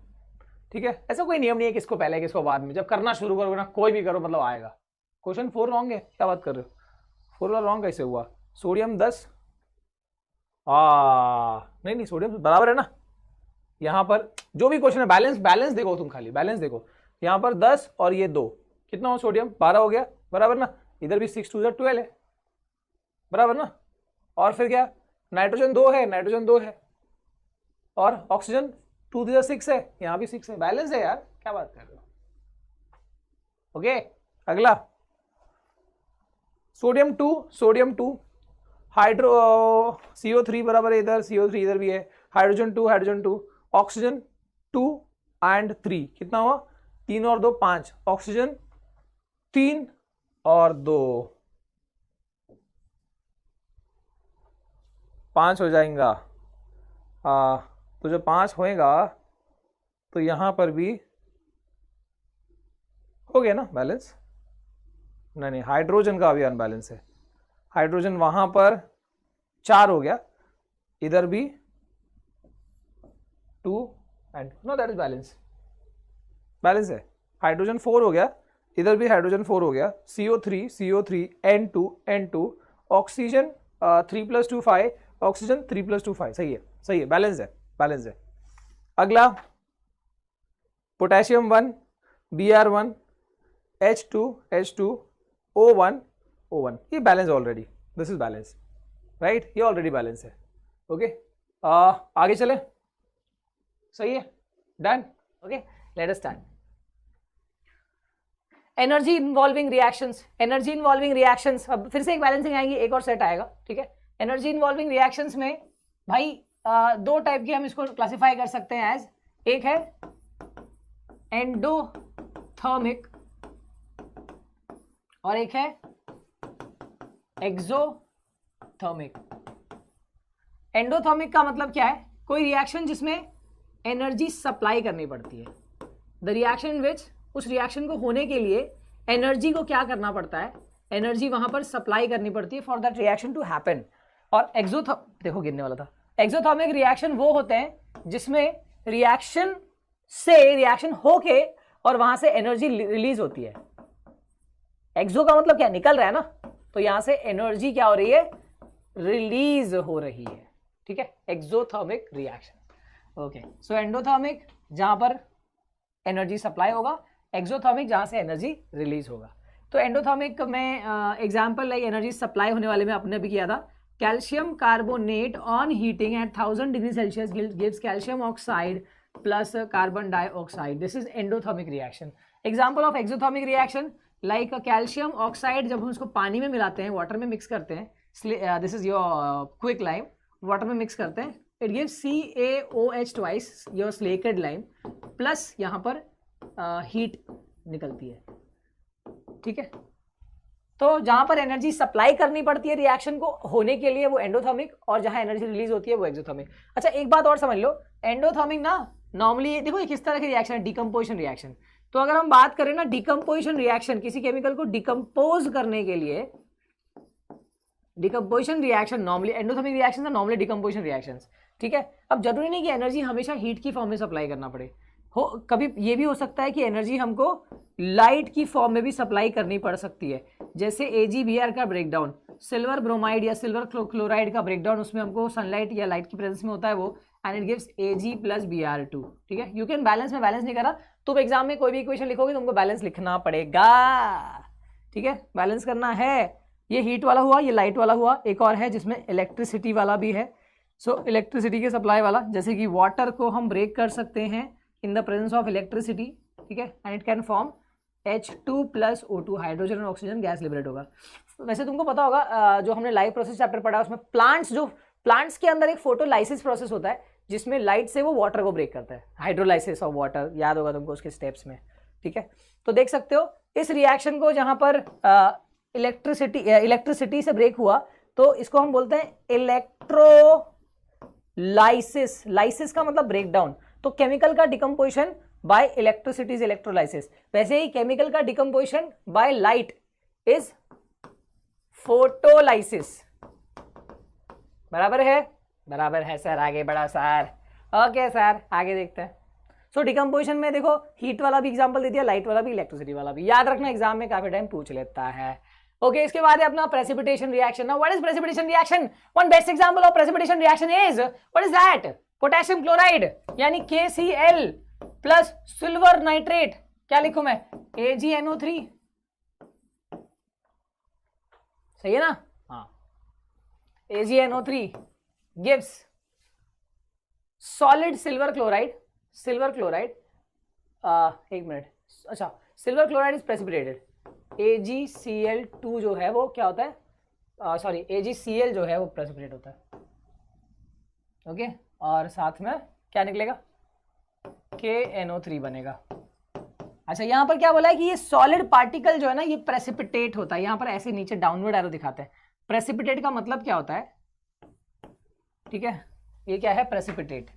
ठीक है। ऐसा कोई नियम नहीं है किसको पहले किसको बाद में, जब करना शुरू करोगे ना कोई भी करो मतलब आएगा। क्वेश्चन 4 रॉन्ग है, क्या बात कर रहे हो, 4 वाला रॉन्ग कैसे हुआ, सोडियम 10, नहीं सोडियम बराबर है ना, यहाँ पर जो भी क्वेश्चन है बैलेंस देखो, तुम खाली बैलेंस देखो, यहाँ पर 10 और ये 2, कितना हो सोडियम 12 हो गया, बराबर ना, इधर भी 6 2 12 है, बराबर ना। और फिर क्या, नाइट्रोजन 2 है और ऑक्सीजन 2 3 6 है, यहाँ भी 6 है, बैलेंस है यार, क्या बात कर रहे हो, ओके। अगला सोडियम 2 हाइड्रो CO3 बराबर है, इधर CO3 इधर भी है, हाइड्रोजन 2 ऑक्सीजन 2 एंड 3, कितना हुआ 3 और 2 5, ऑक्सीजन 3 और 2 5 हो जाएगा, तो जब 5 होएगा तो यहां पर भी हो गया ना बैलेंस, नहीं हाइड्रोजन का अभी अनबैलेंस है, हाइड्रोजन वहां पर 4 हो गया, इधर भी 2 and know that is balance है। हाइड्रोजन 4 हो गया, इधर भी हाइड्रोजन 4 हो गया, CO3 N2 ऑक्सीजन 3 + 2 5, ऑक्सीजन 3 + 2 5, सही है, बैलेंस है। अगला potassium 1 Br1 H2 O1 O1, ये balance already, this is balance, right, ये ऑलरेडी बैलेंस है. ओके, आगे चले, सही है, done. Okay, late us start. Energy involving reactions, energy involving reactions, अब फिर से एक बैलेंसिंग आएंगी, एक और सेट आएगा. ठीक है, एनर्जी इन्वॉल्विंग रिएक्शंस में भाई दो टाइप की हम इसको क्लासिफाई कर सकते हैं एज, एक है एंडोथर्मिक और एक है एक्सोथर्मिक. एंडोथर्मिक का मतलब क्या है, कोई रिएक्शन जिसमें एनर्जी सप्लाई करनी पड़ती है, द रिएक्शन इन विच, उस रिएक्शन को होने के लिए एनर्जी को क्या करना पड़ता है, एनर्जी वहां पर सप्लाई करनी पड़ती है for that reaction to happen. और देखो गिरने वाला था. एक्सोथर्मिक रिएक्शन वो होते हैं जिसमें रिएक्शन होके और वहां से एनर्जी रिलीज होती है. एक्सो का मतलब क्या, निकल रहा है ना, तो यहां से एनर्जी क्या हो रही है, रिलीज हो रही है. ठीक है, एक्सोथर्मिक रिएक्शन. ओके, सो एंडोथर्मिक जहां पर एनर्जी सप्लाई होगा, एक्सोथर्मिक जहां से एनर्जी रिलीज होगा. तो एंडोथर्मिक में एग्जांपल लाइक एनर्जी सप्लाई होने वाले में आपने भी किया था, calcium carbonate on heating eight 1000 degree Celsius gives calcium oxide plus carbon dioxide. This is endothermic reaction. Example of exothermic reaction like calcium oxide, जब हम उसको पानी में मिलाते हैं, वाटर में मिक्स करते हैं, this is your quicklime, water में मिक्स करते हैं, it gives CaOH twice your slaked lime, plus यहां पर हीट निकलती है. ठीक है, तो जहां पर एनर्जी सप्लाई करनी पड़ती है रिएक्शन को होने के लिए वो एंडोथर्मिक, और जहां एनर्जी रिलीज होती है वो एक्सोथर्मिक. अच्छा, एक बात और समझ लो, एंडोथर्मिक ना नॉर्मली देखो ये किस तरह की रिएक्शन है, डिकम्पोजिशन रिएक्शन. तो अगर हम बात करें ना डिकम्पोजिशन रिएक्शन, किसी केमिकल को डिकम्पोज करने के लिए, decomposition reaction normally, endothermic reaction है नॉर्मली डिकम्पोजिशन रिएक्शंस. ठीक है, अब जरूरी नहीं कि एनर्जी हमेशा हीट की फॉर्म में सप्लाई करना पड़े, कभी ये भी हो सकता है कि एनर्जी हमको लाइट की फॉर्म में भी सप्लाई करनी पड़ सकती है. जैसे AgBr का ब्रेकडाउन, सिल्वर ब्रोमाइड या सिल्वर क्लोराइड का ब्रेकडाउन, उसमें हमको सनलाइट या लाइट की प्रेजेंस में होता है वो, and it gives Ag plus Br2. ठीक है, यू कैन बैलेंस, में बैलेंस नहीं करा, तुम एग्जाम में कोई भी इक्वेशन लिखोगे तुमको बैलेंस लिखना पड़ेगा. ठीक है, बैलेंस करना है. ये हीट वाला हुआ, ये लाइट वाला हुआ, एक और है जिसमें इलेक्ट्रिसिटी वाला भी है. सो इलेक्ट्रिसिटी के सप्लाई वाला, जैसे कि वाटर को हम ब्रेक कर सकते हैं in the presence of electricity. ठीक है, and it can form H2 plus O2, hydrogen और ऑक्सीजन गैस लिबरेट होगा. वैसे तुमको पता होगा जो हमने लाइफ प्रोसेस चैप्टर पढ़ा उसमें प्लांट्स के अंदर एक फोटोलाइसिस प्रोसेस होता है जिसमें लाइट से वो वाटर को ब्रेक करता है, हाइड्रोलाइसिस ऑफ वाटर, याद होगा तुमको उसके स्टेप्स में. ठीक है, तो देख सकते हो इस रिएक्शन को जहां पर इलेक्ट्रिसिटी से ब्रेक हुआ तो इसको हम बोलते हैं इलेक्ट्रोलाइसिस. लाइसिस का मतलब ब्रेकडाउन. तो केमिकल का decomposition bye electricity is electrolysis. वैसे ही केमिकल का decomposition by light is photolysis. बराबर है, बराबर है सर, आगे बढ़ा सर. ओके सर, आगे देखते हैं. सो डिकम्पोजिशन में देखो हीट वाला भी एग्जांपल दे दिया, लाइट वाला भी, इलेक्ट्रिसिटी वाला भी. याद रखना, एग्जाम में काफी टाइम पूछ लेता है. ओके, इसके बाद है अपना precipitation reaction. Now what is precipitation reaction? One best example of precipitation reaction is, what is that? Potassium chloride यानी KCl प्लस सिल्वर नाइट्रेट. क्या लिखूं मैं? AgNO3. सही है ना? हाँ, AgNO3 gives solid silver chloride. एक मिनट, अच्छा, silver chloride is precipitated. AgCl2 जो है वो क्या होता है, सॉरी AgCl जो है वो प्रेसिपिटेट होता है. ओके, और साथ में क्या निकलेगा? KNO3 बनेगा. अच्छा, यहां पर क्या बोला है कि ये सॉलिड पार्टिकल जो है ना ये प्रेसिपिटेट होता है. यहां पर ऐसे नीचे डाउनवर्ड एरो दिखाते हैं. प्रेसिपिटेट का मतलब क्या होता है? ठीक है, ये क्या है? प्रेसिपिटेट.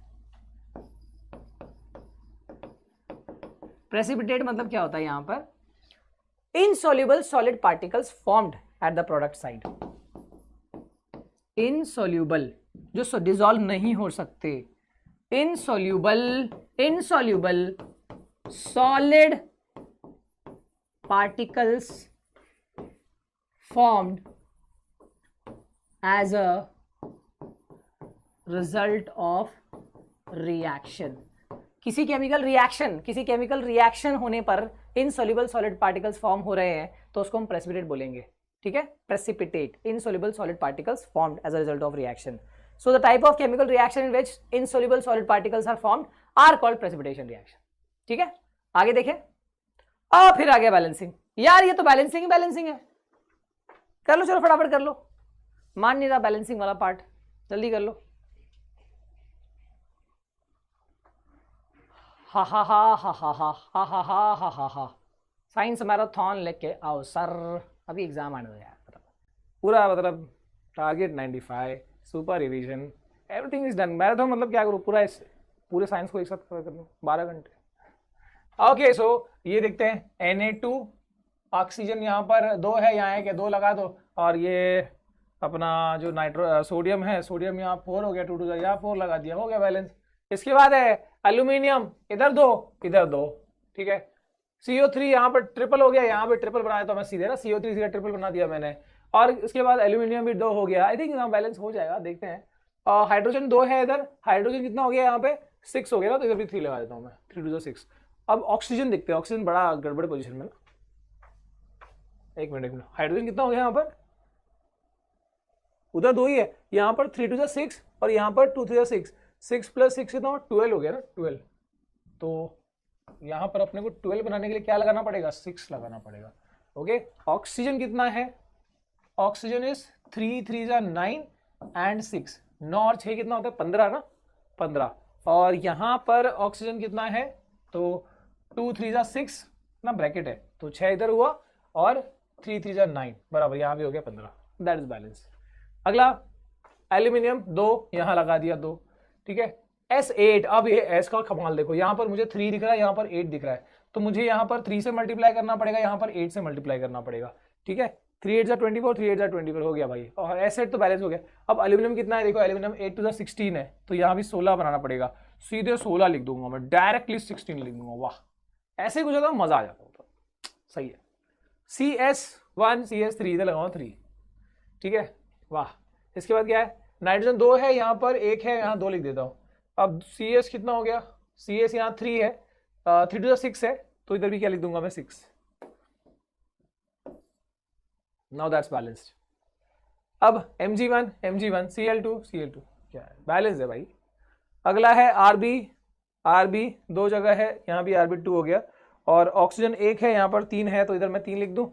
प्रेसिपिटेट मतलब क्या होता है? यहां पर insoluble solid particles formed at the product side. Insoluble जो डिसॉल्व नहीं हो सकते. Insoluble solid particles formed as a result of reaction. किसी केमिकल रिएक्शन होने पर इनसोल्यूबल सॉलिड पार्टिकल्स फॉर्म हो रहे हैं तो उसको हम प्रेसिपिटेट बोलेंगे, ठीक है, precipitate, insoluble solid particles formed as a result of reaction. So the type of chemical reaction in which insoluble solid particles are formed are called precipitation reaction. ठीक है, आगे देखें. फिर आ गया बैलेंसिंग. यार ये तो बैलेंसिंग है. कर लो, चलो फटाफट कर लो. मान नहीं रहा बैलेंसिंग वाला पार्ट, जल्दी कर लो. हा हा हा हा हा हा हा हा हा हा हा हा. साइंस मैराथन लेके आओ सर, अभी एग्जाम आने दो यार. पूरा मतलब target 95, super revision, everything is done. Marathon मतलब क्या करूँ, पूरे साइंस को एक साथ कवर कर लूँ 12 घंटे. ओके सो ये देखते हैं Na2 ऑक्सीजन यहाँ पर 2 है, यहाँ 1 है, 2 लगा दो. और ये अपना जो सोडियम है, सोडियम यहाँ 4 हो गया, 2 2 यहाँ 4 लगा दिया, हो गया बैलेंस. इसके बाद है एल्यूमिनियम, इधर 2 इधर 2, ठीक है. CO3 यहाँ पर ट्रिपल हो गया, यहाँ पे ट्रिपल बनाया तो मैं सीधे ना CO3 सीधा ट्रिपल बना दिया मैंने. और इसके बाद एल्यूमिनियम भी 2 हो गया. आई थिंक यहाँ बैलेंस हो जाएगा, देखते हैं. और हाइड्रोजन 2 है इधर, हाइड्रोजन कितना हो गया यहाँ पे 6 हो गया ना, तो इधर भी 3 लगा देता हूँ मैं, 3 2 6. अब ऑक्सीजन देखते हैं, ऑक्सीजन बड़ा गड़बड़ पोजीशन में ना. एक मिनट, हाइड्रोजन कितना हो गया यहाँ पर, उधर 2 ही है, यहाँ पर 3 2 6 और यहाँ पर 2 3 6. 6 + 6 कितना 12 हो गया ना, 12. तो यहाँ पर अपने को 12 बनाने के लिए क्या लगाना पड़ेगा, 6 लगाना पड़ेगा. ओके, ऑक्सीजन कितना है, ऑक्सीजन इज 3 3 9 एंड 6, 9 और 6 कितना होता है 15 ना, 15. और यहाँ पर ऑक्सीजन कितना है, तो 2 3 6 ना, ब्रैकेट है तो 6 इधर हुआ और 3 3 9 बराबर, यहाँ भी हो गया 15. That is balance. अगला एल्यूमिनियम 2 यहाँ लगा दिया 2, ठीक है. S8, अब ये S का कमाल देखो, यहाँ पर मुझे 3 दिख रहा है, यहाँ पर 8 दिख रहा है, तो मुझे यहाँ पर 3 से मल्टीप्लाई करना पड़ेगा, यहाँ पर 8 से मल्टीप्लाई करना पड़ेगा, ठीक है. 3 8 24, 3 8 24 हो गया भाई, और S8 तो बैलेंस हो गया. अब एल्यूमिनियम कितना है देखो, एल्यूमिनियम 8 2 16 है, तो यहाँ भी 16 बनाना पड़ेगा. सीधे 16 लिख दूंगा मैं, डायरेक्टली 16 लिख दूंगा. वाह, ऐसे कुछ होता मजा आ जाता है, सही है. CS1 CS3 इधर लगाओ 3, ठीक है. वाह, इसके बाद क्या है, नाइट्रोजन 2 है, यहाँ पर 1 है, यहाँ 2 लिख देता हूँ. अब CS कितना हो गया, CS यहाँ 3 है, 3 2 6 है, तो इधर भी क्या लिख दूंगा मैं 6. Now that's balanced. अब Mg1 Cl2 क्या है, बैलेंस है भाई. अगला है RB 2 जगह है, यहाँ भी RB 2 हो गया. और ऑक्सीजन 1 है, यहाँ पर 3 है, तो इधर मैं 3 लिख दूँ,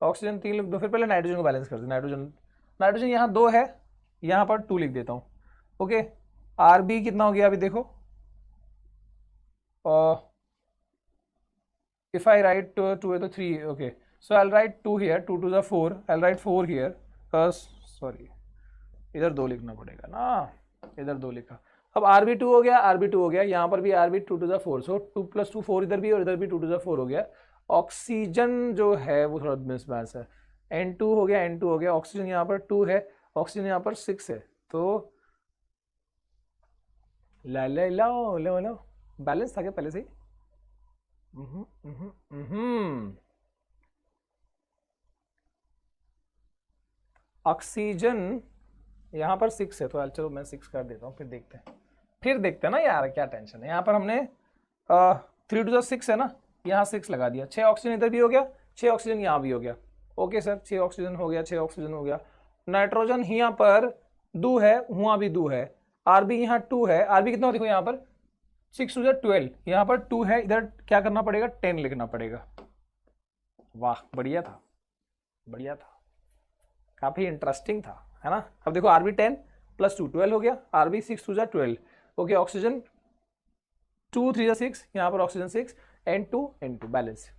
ऑक्सीजन 3 लिख दूँ. फिर पहले नाइट्रोजन को बैलेंस कर दूँ. नाइट्रोजन यहाँ 2 है, यहाँ पर 2 लिख देता हूँ. ओके, RB कितना हो गया अभी देखो, इफ आई राइट 2 है तो 3, okay. So I right 2 here, 2 2 4, I right 4 here, sorry इधर 2 लिखना पड़ेगा ना, इधर 2 लिखा. अब RB 2 हो गया, यहाँ पर भी RB 2 2 4, सो 2 + 2 4 इधर भी, और इधर भी 2 2 4 हो गया. ऑक्सीजन जो है वो थोड़ा मिसमैच है, N2 हो गया, ऑक्सीजन यहाँ पर 2 है, ऑक्सीजन यहाँ पर 6 है, तो लो बैलेंस था क्या पहले से ही. ऑक्सीजन यहाँ पर 6 है, तो चलो मैं 6 कर देता हूँ, फिर देखते हैं ना यार, क्या टेंशन है. यहाँ पर हमने 3 2 6 है ना, यहाँ 6 लगा दिया. 6 ऑक्सीजन इधर भी हो गया, 6 ऑक्सीजन यहाँ भी हो गया. ओके सर, 6 ऑक्सीजन हो गया. नाइट्रोजन यहाँ पर 2 है, वहाँ भी 2 है. RB यहाँ 2 है, RB कितना देखो यहाँ पर 6 2 12, यहाँ पर 2 है, इधर क्या करना पड़ेगा 10 लिखना पड़ेगा. वाह, बढ़िया था, काफी इंटरेस्टिंग था, है ना. अब देखो RB 10 + 2 12 हो गया, RB 6 2 12. ओके, ऑक्सीजन 2 3 6, यहाँ पर ऑक्सीजन 6, N2 बैलेंस.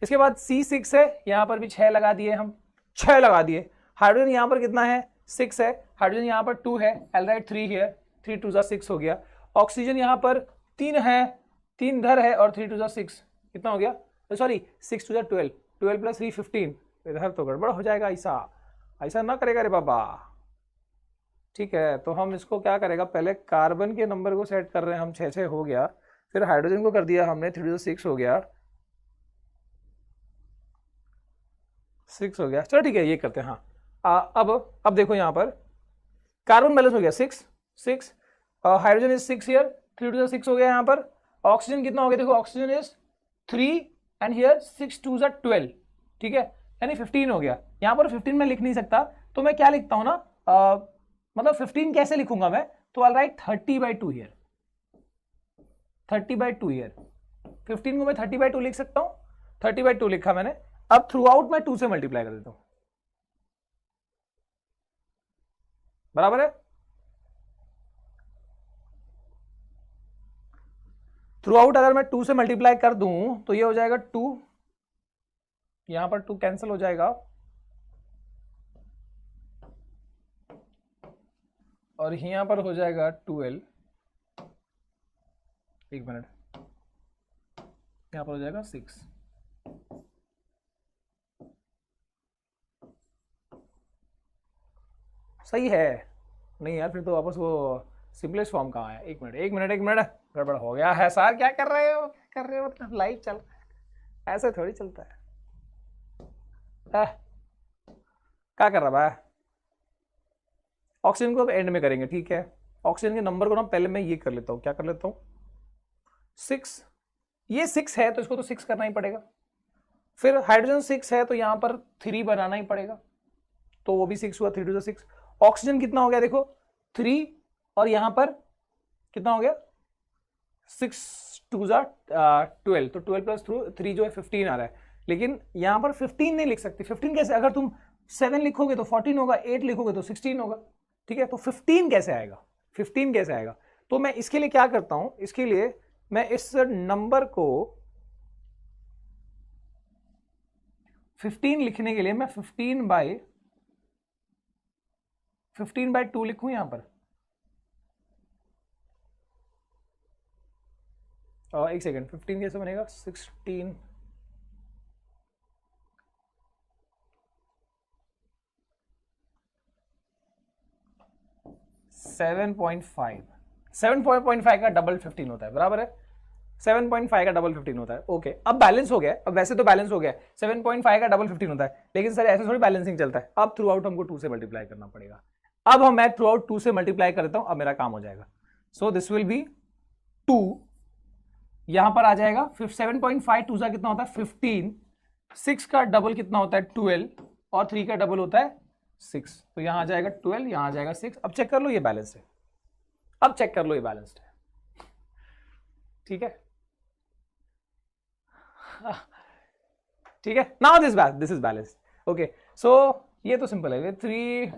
इसके बाद C6 है, यहाँ पर भी 6 लगा दिए हम, 6 लगा दिए. हाइड्रोजन यहाँ पर कितना है 6 है, हाइड्रोजन यहाँ पर 2 है, I'll write 3 here, 3 2 6 हो गया. ऑक्सीजन यहाँ पर 3 है, 3 इधर है, और 3 2 6 कितना हो गया, सॉरी 6 2 12, 12 + 3 15. इधर तो गड़बड़ हो जाएगा, ऐसा ना करेगा रे बाबा. ठीक है, तो हम इसको क्या करेगा, पहले कार्बन के नंबर को सेट कर रहे हैं हम, 6 6 हो गया. फिर हाइड्रोजन को कर दिया हमने, 3 2 6 हो गया, 6 हो गया. चलो ठीक है, ये करते हैं. हाँ, अब देखो यहाँ पर कार्बन बैलेंस हो गया 6, हाइड्रोजन इज 6 हियर, 3 2 6 हो गया. यहाँ पर ऑक्सीजन कितना हो गया देखो, ऑक्सीजन इज 3 एंड हियर 6 2 ज़ा 12, ठीक है, यानी 15 हो गया। यहाँ पर 15 मैं लिख नहीं सकता, तो मैं क्या लिखता हूँ ना, मतलब 15 कैसे लिखूंगा मैं, तो आई राइट 30/2 हियर, 30/2 हियर। 15 को मैं 30/2 लिख सकता हूँ, 30/2 लिखा मैंने। अब थ्रू आउट मैं 2 से मल्टीप्लाई कर देता हूँ, बराबर है। थ्रू आउट अगर मैं 2 से मल्टीप्लाई कर दूं तो ये हो जाएगा 2, यहां पर 2 कैंसिल हो जाएगा, और यहां पर हो जाएगा 12, एक मिनट, यहां पर हो जाएगा 6। सही है? नहीं यार, फिर तो वापस वो सिंपलेस्ट फॉर्म कहाँ है? एक मिनट, गड़बड़ हो गया है सर, क्या कर रहे हो, लाइव चल रहा है, ऐसे थोड़ी चलता है। क्या कर रहा भाई? ऑक्सीजन को अब एंड में करेंगे, ठीक है। ऑक्सीजन के नंबर को ना पहले मैं ये कर लेता हूँ, क्या कर लेता हूँ, 6, ये 6 है तो इसको तो 6 करना ही पड़ेगा। फिर हाइड्रोजन 6 है तो यहाँ पर 3 बनाना ही पड़ेगा, तो वो भी 6 हुआ, 3 2 6। ऑक्सीजन कितना हो गया देखो, 3, और यहां पर कितना हो गया, 6 2 12, तो 12 प्लस 3 जो है 15 आ रहा है। लेकिन यहां पर 15 नहीं लिख सकते। 15 कैसे? अगर तुम 7 लिखोगे तो 14 होगा, 8 लिखोगे तो 16 होगा, ठीक है। तो 15 कैसे आएगा, 15 कैसे आएगा? तो मैं इसके लिए क्या करता हूं, इसके लिए मैं इस नंबर को 15 लिखने के लिए मैं 15/2 लिखूं यहां पर। एक सेकेंड, 15 कैसे बनेगा, 16, 7.5 का डबल 15 होता है, बराबर है। 7.5 का डबल 15 होता है, ओके। अब बैलेंस हो गया, अब वैसे तो बैलेंस हो गया, 7.5 का डबल 15 होता है, लेकिन सर ऐसे थोड़ी बैलेंसिंग चलता है। अब थ्रू आउट हमको 2 से मल्टीप्लाई करना पड़ेगा। अब हम मैं थ्रू आउट 2 से मल्टीप्लाई करता हूं, अब मेरा काम हो जाएगा। सो दिस विल बी 2, यहां पर आ जाएगा 7.5 2 सा कितना होता है 15, 6 का डबल कितना होता है 12, और 3 का डबल होता है 6, तो यहां आ जाएगा 12, यहां आ जाएगा 6। अब चेक कर लो ये बैलेंस है, अब चेक कर लो ये बैलेंस्ड है, ठीक है, ठीक है। Now this is balanced, okay. So ये तो सिंपल है, 3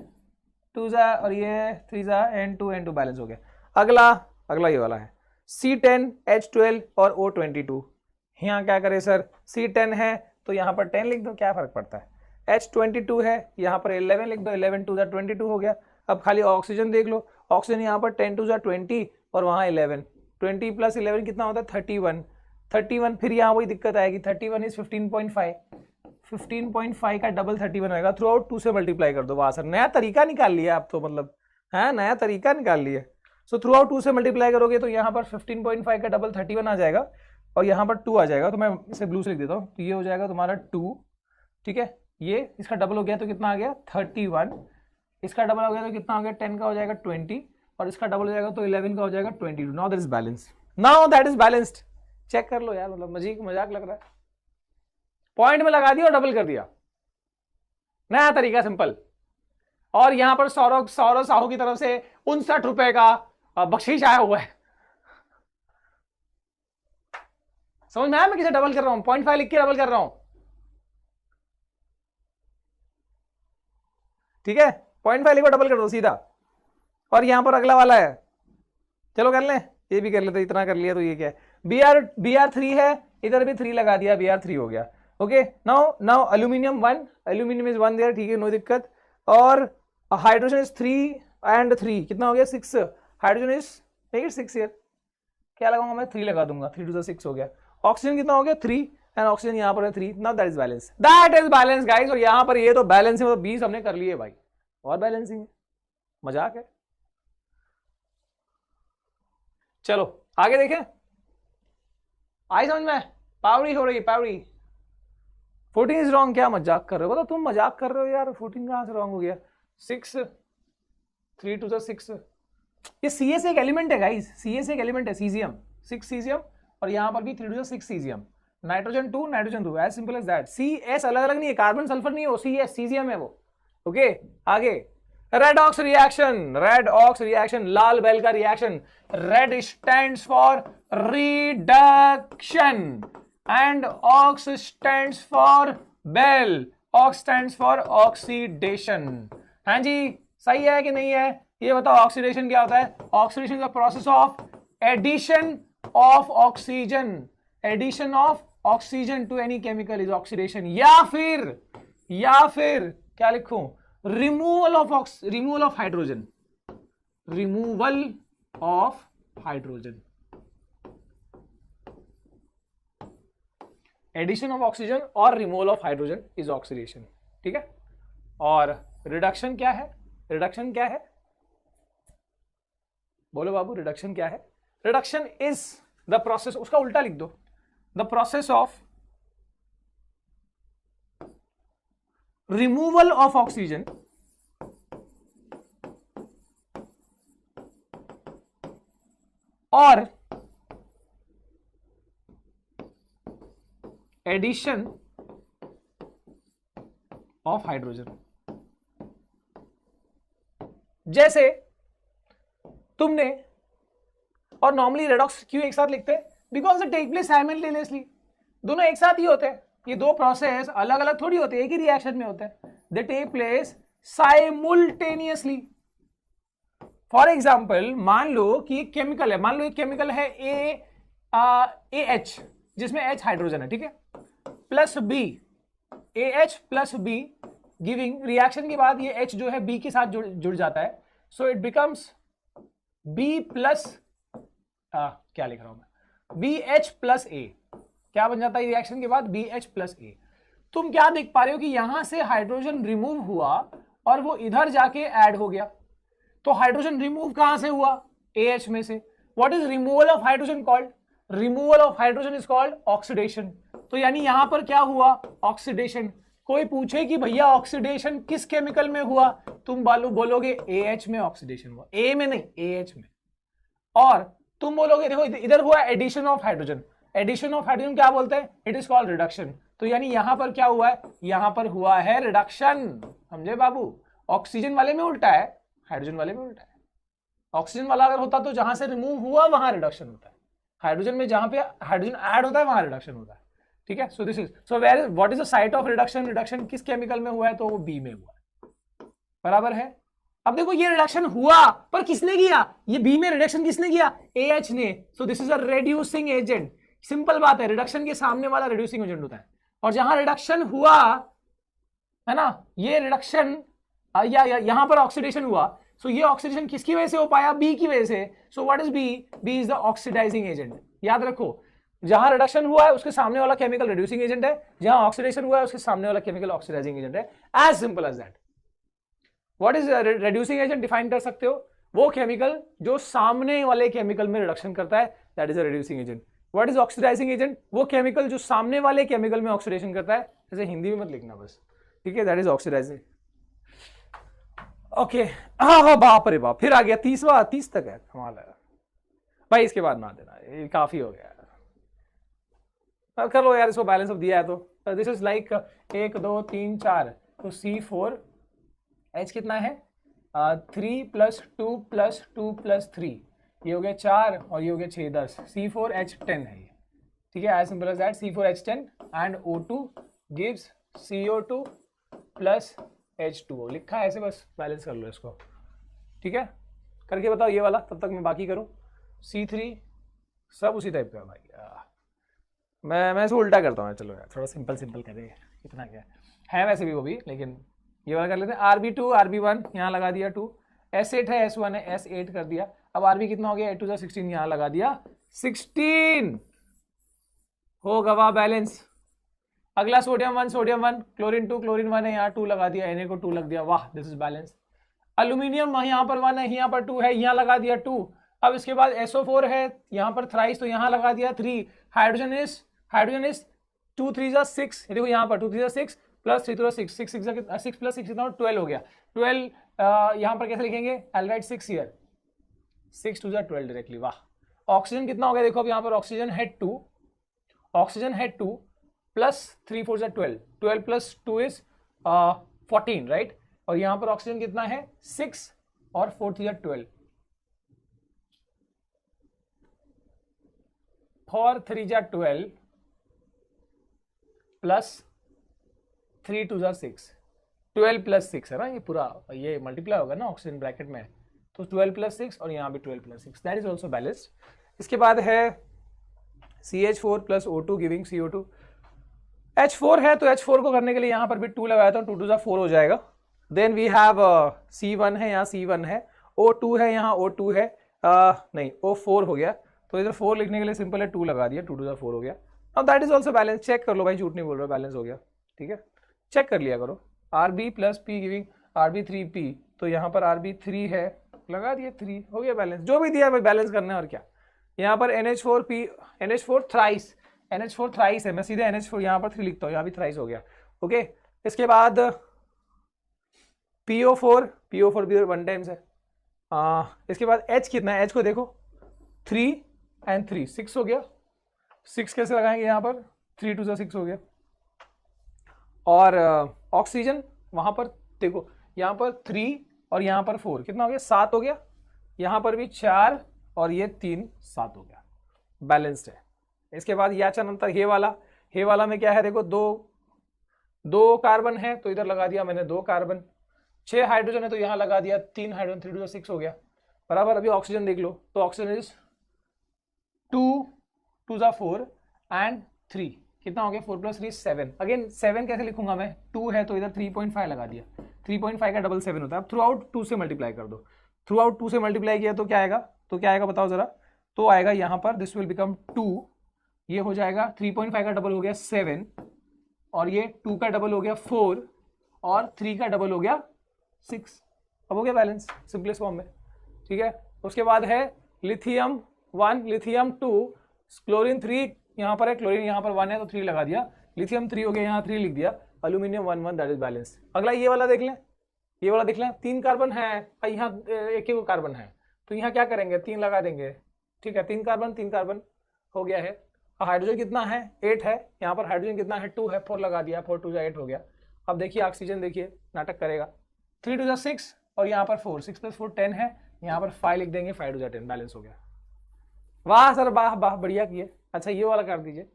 2 जा और ये 3 जा N2 बैलेंस हो गया। अगला ये वाला है C10 H12 और O22। यहाँ क्या करें सर, C10 है तो यहाँ पर 10 लिख दो, क्या फर्क पड़ता है। H22 है, यहाँ पर 11 लिख दो, 11 2 जा 22 हो गया। अब खाली ऑक्सीजन देख लो, ऑक्सीजन यहाँ पर 10 2 जा 20 और वहाँ 11, 20 प्लस 11 कितना होता है 31। फिर यहाँ वही दिक्कत आएगी, 31 इज 15.5, 15.5 का डबल 31 होगा। थ्रू आउट 2 से मल्टीप्लाई कर दो, वाह सर नया तरीका निकाल लिया आप तो, मतलब है नया तरीका निकाल लिया। सो थ्रू आउट 2 से मल्टीप्लाई करोगे तो यहाँ पर 15.5 का डबल 31 आ जाएगा, और यहाँ पर 2 आ जाएगा, तो मैं इसे ब्लू से लिख देता हूँ, तो ये हो जाएगा तुम्हारा 2, ठीक है। ये इसका डबल हो गया तो कितना आ गया 31, इसका डबल हो गया तो कितना हो गया 10 का हो जाएगा 20, और इसका डबल हो जाएगा तो 11 का हो जाएगा 22। Now that is balance, now that is balanced. Check कर लो यार, मतलब मजाक लग रहा है, पॉइंट में लगा दिया और डबल कर दिया, नया तरीका, सिंपल। और यहां पर सौरभ साहू की तरफ से 59 रुपए का बख्शीश आया हुआ है। समझ में आया मैं किसे डबल कर रहा हूं, 0.5 लिख के डबल कर रहा हूं, ठीक है। 0.5 लिखो, डबल कर दो सीधा। और यहां पर अगला वाला है, चलो कर लें, ये भी कर लेते, इतना कर लिया तो ये क्या है, Br3 है, इधर भी 3 लगा दिया, Br3 हो गया, okay. Now aluminium 1, aluminium is 1 there, ठीक है, नो दिक्कत। और हाइड्रोजन इज 3 एंड 3 कितना हो गया 6, हाइड्रोजन इज 6 ईयर, क्या लगाऊंगा मैं 3 लगा दूंगा, 3 2 6 हो गया। ऑक्सीजन कितना हो गया 3, एंड ऑक्सीजन यहाँ पर है 3। Now that is balance, that is balance guys. और यहाँ पर ये तो बैलेंस है, 20 हमने कर लिए भाई, और बैलेंसिंग है, मजाक है। चलो आगे देखें, आई समझ में, पावरी हो रही, पावरी 14 इज रॉन्ग, क्या मजाक कर रहे हो, तो तुम मजाक कर रहे हो यार, 14 कहां से रॉन्ग हो गया, 6 3 2 6, ये CS एक एलिमेंट है गाइस, CS एक एलिमेंट है, सीजियम 6 सीजियम, और यहां पर भी 3 2 6 caesium, nitrogen 2 nitrogen 2, as simple as that. CS अलग अलग नहीं है, कार्बन सल्फर नहीं है वो, CS सीजियम है वो। ओके आगे, रेडॉक्स रिएक्शन, लाल बैल का reaction. Red stands for reduction and ox stands for bell, ox stands for oxidation. हाँ जी, सही है कि नहीं है? ये बताओ ऑक्सीडेशन क्या होता है? Oxidation is the process of addition of oxygen to any chemical is oxidation. या फिर क्या लिखूं? Removal of hydrogen, addition of oxygen और removal of hydrogen is oxidation. ठीक है, और रिडक्शन क्या है? बोलो बाबू, रिडक्शन क्या है? रिडक्शन इज द प्रोसेस, उसका उल्टा लिख दो, the process of removal of oxygen और एडिशन ऑफ हाइड्रोजन। जैसे तुमने, और नॉर्मली रेडॉक्स क्यों एक साथ लिखते हैं? Because they take place simultaneously, दोनों एक साथ ही होते हैं। ये दो प्रोसेस अलग अलग थोड़ी होते हैं, एक ही रिएक्शन में होते हैं। They take place simultaneously. For example, मान लो कि एक केमिकल है, AH, जिसमें H हाइड्रोजन है, ठीक है, plus B, AH plus B giving, reaction के बाद ये H जो है B के साथ जुड़ जाता है, so it becomes B plus, क्या लिख रहा हूं मैं, BH प्लस A। क्या बन जाता है रिएक्शन के बाद? BH plus A। तुम क्या देख पा रहे हो कि यहां से हाइड्रोजन रिमूव हुआ और वो इधर जाके ऐड हो गया। तो हाइड्रोजन रिमूव कहां से हुआ? AH में से। What is removal of hydrogen called? Removal of hydrogen is called oxidation. तो यानी यहां पर क्या हुआ? ऑक्सीडेशन। कोई पूछे कि भैया ऑक्सीडेशन किस केमिकल में हुआ, तुम बोलोगे AH में ऑक्सीडेशन हुआ, A में नहीं, AH में। और तुम बोलोगे देखो इधर हुआ addition of hydrogen, addition of hydrogen क्या बोलते हैं? It is called reduction. तो यानी यहां पर क्या हुआ है? यहां पर हुआ है रिडक्शन। समझे बाबू? ऑक्सीजन वाले में उल्टा है, हाइड्रोजन वाले में उल्टा है। ऑक्सीजन वाला अगर होता तो जहां से रिमूव हुआ वहां रिडक्शन होता है, हाइड्रोजन में जहां पे हाइड्रोजन ऐड होता है वहां रिडक्शन होता है। ठीक है, so this is, so where what is the site of reduction? Reduction किस केमिकल में हुआ है? तो वो B में हुआ है। बराबर है। अब देखो ये रिडक्शन हुआ, पर किसने किया? ये B में रिडक्शन किसने किया? AH ने। सो this is a reducing agent. Simple बात है, रिडक्शन के सामने वाला रिड्यूसिंग एजेंट होता है। और जहां रिडक्शन हुआ है ना, ये रिडक्शन या यहां पर ऑक्सीडेशन हुआ, सो ये ऑक्सीडेशन किसकी वजह से हो पाया? B की वजह से। So what is B? B is the oxidising agent. याद रखो, जहां रिडक्शन हुआ है उसके सामने वाला केमिकल रिड्यूसिंग एजेंट है, जहां ऑक्सीडेशन हुआ है उसके सामने वाला केमिकल ऑक्सीडाइजिंग एजेंट है। As simple as that. What is reducing agent? Define कर सकते हो, वो केमिकल जो सामने वाले केमिकल में रिडक्शन करता है, that is a reducing agent. What is oxidising agent? वो केमिकल जो सामने वाले केमिकल में ऑक्सीडेशन करता है। जैसे हिंदी में मत लिखना बस, ठीक है, दैट इज ऑक्सीडाइजिंग। ओके, हाँ बाप रे बाप, फिर आ गया 30 तक है, कमाल है भाई। इसके बाद ना देना, ये काफी हो गया। कर लो यार, इसको बैलेंस ऑफ दिया है तो दिस इज लाइक 1 2 3 4, तो C4 H कितना है? 3 + 2 + 2 + 3, ये हो गया 4 और ये हो गया 6 10, C4H10 है ये। ठीक है, as simple as that, C4H10 and O2 gives CO2 + H2O। लिखा है ऐसे, बस बैलेंस कर लो इसको। ठीक है, करके बताओ ये वाला, तब तक मैं बाकी करूं। C3 सब उसी टाइप का भाई। मैं इसको उल्टा करता हूँ, चलो यार थोड़ा सिंपल करें, इतना क्या है वैसे भी वो भी, लेकिन ये वाला कर लेते हैं। RB2 RB1 यहाँ लगा दिया 2, S8 है S1 है S8 कर दिया। अब RB कितना हो गया? 8 2 16, यहाँ लगा दिया 16, हो गवा बैलेंस। अगला सोडियम 1 क्लोरीन 2 क्लोरीन 1 है, यहाँ 2 लगा दिया, Na को 2 लग दिया, वाह दिस इज बैलेंस। अल्यूमिनियम यहाँ पर 1 है, यहाँ पर 2 है, यहाँ लगा दिया 2। अब इसके बाद SO4 है, यहाँ पर थ्राइस, तो यहाँ लगा दिया 3। हाइड्रोजन इज 2 3 6, देखो यहाँ पर 2 3 6 प्लस 3 2 6 6 6 प्लस 6 कितना? 12 हो गया। 12 यहाँ पर कैसे लिखेंगे? आई राइट 6 हियर, 6 2 12 डायरेक्टली, वाह। ऑक्सीजन कितना हो गया? देखो अब यहाँ पर ऑक्सीजन है 2 ऑक्सीजन है 2 प्लस 3 4 जा 12, 12 प्लस 2 इज 14, राइट। और यहां पर ऑक्सीजन कितना है 6 और 4 3 जा 12, 4 3 जा 12 प्लस 3 2 जा 6, 12 प्लस 6 है ना, ये पूरा ये मल्टीप्लाई होगा ना ऑक्सीजन ब्रैकेट में, तो 12 प्लस 6 और यहाँ भी 12 plus 6, that is also balanced. इसके बाद है CH4 plus O2 giving CO2। H4 है तो H4 को करने के लिए यहाँ पर भी 2 लगाया था, 2 2 जा 4 हो जाएगा। देन वी हैव C1 है, यहाँ C1 है, O2 है, यहाँ O2 है, नहीं O4 हो गया, तो इधर 4 लिखने के लिए सिंपल है 2 लगा दिया, 2 2 जा 4 हो गया। अब that is also balance, check कर लो भाई, झूठ नहीं बोल रहा, बैलेंस हो गया, ठीक है, चेक कर लिया करो। RB plus P giving RB3P, तो यहाँ पर RB3 है, लगा दिए 3, हो गया बैलेंस, जो भी दिया भाई बैलेंस करना है और क्या। यहाँ पर NH4 थ्राइस है, मैं सीधे NH4 यहाँ पर 3 लिखता हूँ, यहाँ भी थ्राइस हो गया, ओके। इसके बाद PO4 भी 1 टाइम्स है। इसके बाद H कितना है, H को देखो 3 and 3 6 हो गया, 6 कैसे लगाएंगे यहाँ पर, 3 2 जा 6 हो गया। और ऑक्सीजन वहां पर देखो, यहाँ पर 3 और यहाँ पर 4 कितना हो गया, 7 हो गया, यहाँ पर भी 4 और ये 3 7 हो गया, बैलेंस्ड है। इसके बाद याचन अंतर हे वाला में क्या है, देखो दो कार्बन है तो इधर लगा दिया मैंने 2 कार्बन, 6 हाइड्रोजन है तो यहाँ लगा दिया 3 हाइड्रोजन, 3 2 जा 6 हो गया, बराबर। अभी ऑक्सीजन देख लो, तो ऑक्सीजन इज 2 2 जा 4 एंड 3, कितना हो गया 4 प्लस 3 7, अगेन 7 कैसे लिखूंगा मैं, 2 है तो इधर 3.5 लगा दिया, 3.5 का डबल 7 होता है। अब थ्रू आउट 2 से मल्टीप्लाई कर दो, थ्रू आउट 2 से मल्टीप्लाई किया तो क्या आएगा बताओ जरा, तो आएगा यहाँ पर दिस विल बिकम 2, ये हो जाएगा 3.5 का डबल हो गया 7 और ये 2 का डबल हो गया 4 और 3 का डबल हो गया 6, अब हो गया बैलेंस सिंपलेस्ट फॉर्म में, ठीक है। उसके बाद है लिथियम 1 लिथियम 2 क्लोरीन 3, यहाँ पर है क्लोरीन, यहाँ पर 1 है तो 3 लगा दिया, लिथियम 3 हो गया, यहाँ 3 लिख दिया, अल्यूमिनियम 1 1, दैट इज बैलेंस। अगला ये वाला देख लें, 3 कार्बन है, यहाँ एक ही कार्बन है, तो यहाँ क्या करेंगे 3 लगा देंगे, ठीक है, 3 कार्बन हो गया है। हाइड्रोजन कितना है 8 है, यहाँ पर हाइड्रोजन कितना है 2 है, 4 लगा दिया, 4 2 जा 8 हो गया। अब देखिए ऑक्सीजन, देखिए नाटक करेगा, 3 2 जा 6 और यहाँ पर 4, 6 प्लस 4 10 है, यहाँ पर 5 लिख देंगे, 5 2 जा 10, बैलेंस हो गया। वाह सर वाह वाह, बढ़िया किए। अच्छा ये वाला कर दीजिए,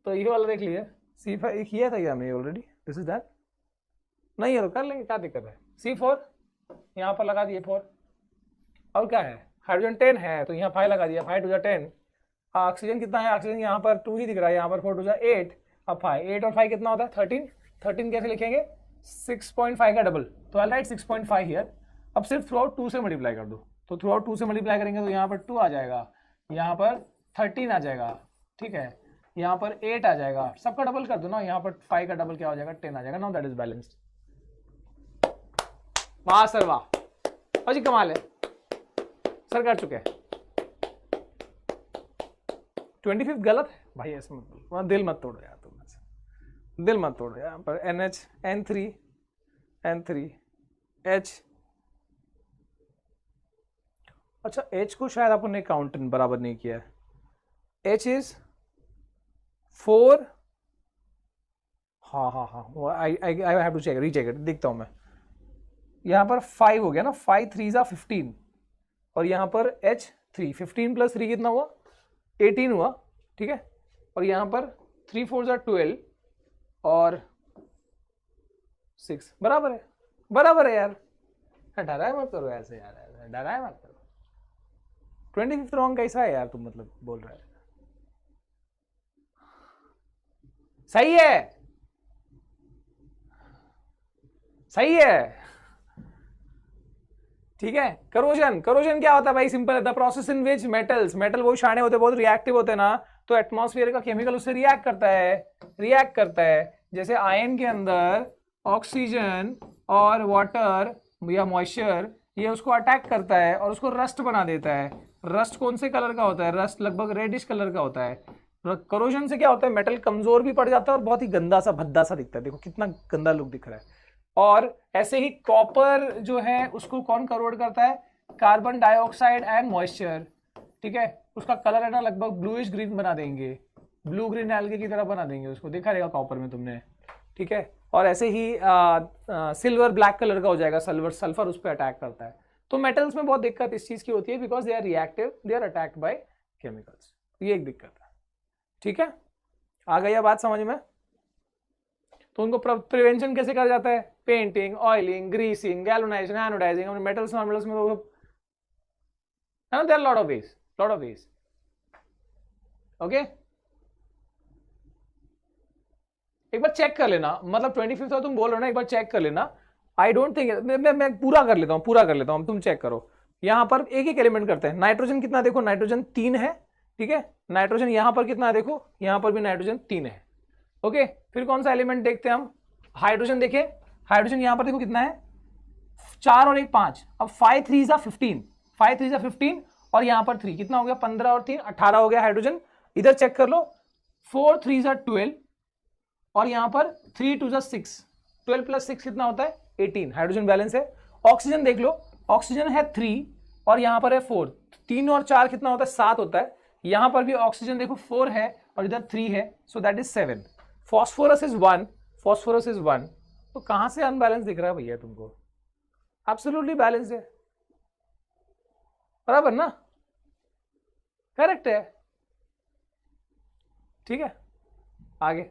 तो ये वाला देख लीजिए, C5 किया था हमने ऑलरेडी, दिस इज दैट, नहीं है तो कर लेंगे, क्या दिक्कत है। C4 यहाँ पर लगा दिए 4, और क्या है हाइड्रोजन 10 है तो यहाँ 5 लगा दिया, 5 2 जा 10। ऑक्सीजन कितना है, ऑक्सीजन यहाँ पर 2 ही दिख रहा है, यहाँ पर 4 2 जा 8, अब 5 8 और 5 कितना होता है 13, 13 कैसे लिखेंगे 6.5 का डबल, तो आई राइट 6.5 हियर। अब सिर्फ थ्रू आउट 2 से मल्टीप्लाई कर दो, तो थ्रू आउट 2 से मल्टीप्लाई करेंगे तो यहाँ पर 2 आ जाएगा, यहाँ पर 13 आ जाएगा, ठीक है, यहाँ पर 8 आ जाएगा, सबका डबल कर दो ना, यहाँ पर 5 का डबल क्या हो जाएगा 10 आ जाएगा, नाउ दैट इज बैलेंस्ड। वाह सर वाह, और जी कमाल है सर, कर चुके हैं। 25 गलत है भाई, ऐसे मत बोलो, वहाँ दिल मत तोड़ो यार, तुम दिल मत तोड़ो। यहाँ पर NH N3 H, अच्छा H को शायद अपन ने काउंट बराबर नहीं किया है, H इज 4, हाँ I have to check, recheck it, देखता हूँ मैं। यहाँ पर 5 हो गया ना, 5 3 जा 15 और यहाँ पर H3, 15 प्लस 3 कितना हुआ 18 हुआ, ठीक है, और यहाँ पर 3 4 जा 12 और 6, बराबर है यार, डराए मत करो ऐसे यार, डराए मत करो। 25 रॉन्ग कैसा है यार, तुम मतलब बोल रहे हैं सही है, ठीक है। करोजन क्या होता है भाई, सिंपल है, the process in which metal वो शाने होते बहुत रिएक्टिव होते हैं ना, तो एटमॉस्फेयर का केमिकल उससे रिएक्ट करता है, जैसे आयन के अंदर ऑक्सीजन और वाटर या मॉइस्चर ये उसको अटैक करता है और उसको रस्ट बना देता है। रस्ट कौन से कलर का होता है, रस्ट लगभग रेडिश कलर का होता है। करोजन से क्या होता है, मेटल कमजोर भी पड़ जाता है और बहुत ही गंदा सा भद्दा सा दिखता है, देखो कितना गंदा लुक दिख रहा है। और ऐसे ही कॉपर जो है उसको कौन करोड करता है, कार्बन डाइऑक्साइड एंड मॉइस्चर, ठीक है, उसका कलर है ना लगभग ब्लूइश ग्रीन बना देंगे। ब्लू ग्रीन एल्गे की तरह बना देंगे उसको, देखा रहेगा कॉपर में तुमने, ठीक है। और ऐसे ही सिल्वर ब्लैक कलर का हो जाएगा, सल्फर उस पर अटैक करता है। तो मेटल्स में बहुत दिक्कत इस चीज की होती है, because they are reactive, they are attacked by chemicals, ये एक दिक्कत है, ठीक है। आ गई बात समझ में? तो उनको प्रिवेंशन कैसे करा जाता है? Painting, oiling, greasing, galvanisation, anodising, metals normals में तो है ना, there lot of ways, okay. एक बार चेक कर लेना, मतलब 25th का तुम बोल रहे हो ना, एक बार चेक कर लेना। आई डोंट थिंक, मैं पूरा कर लेता हूं, तुम चेक करो। यहां पर एक एक एलिमेंट करते हैं। नाइट्रोजन कितना देखो, नाइट्रोजन 3 है, ठीक है। नाइट्रोजन यहां पर कितना है देखो, यहां पर भी नाइट्रोजन 3 है, ओके। फिर कौन सा एलिमेंट देखते हैं हम? हाइड्रोजन देखें, हाइड्रोजन यहां पर देखो कितना है, 4 और 1 5। अब 5 3 जा 15, 5 3 जा 15 और यहां पर 3 कितना हो गया, 15 और 3 18 हो गया हाइड्रोजन। इधर चेक कर लो, 4 3 जा 12 और यहां पर 3 2 जा 6, 12 + 6 कितना होता है 18, हाइड्रोजन बैलेंस है। ऑक्सीजन देख लो, ऑक्सीजन है 3 और यहां पर है 4, 3 और 4 कितना होता है 7 होता है। यहां पर भी ऑक्सीजन देखो 4 है और इधर 3 है, so that is 7। Phosphorus is 1, तो कहां से अनबैलेंस दिख रहा है भैया तुमको? एब्सोल्युटली बैलेंस है, बराबर ना, करेक्ट है, ठीक है। आगे,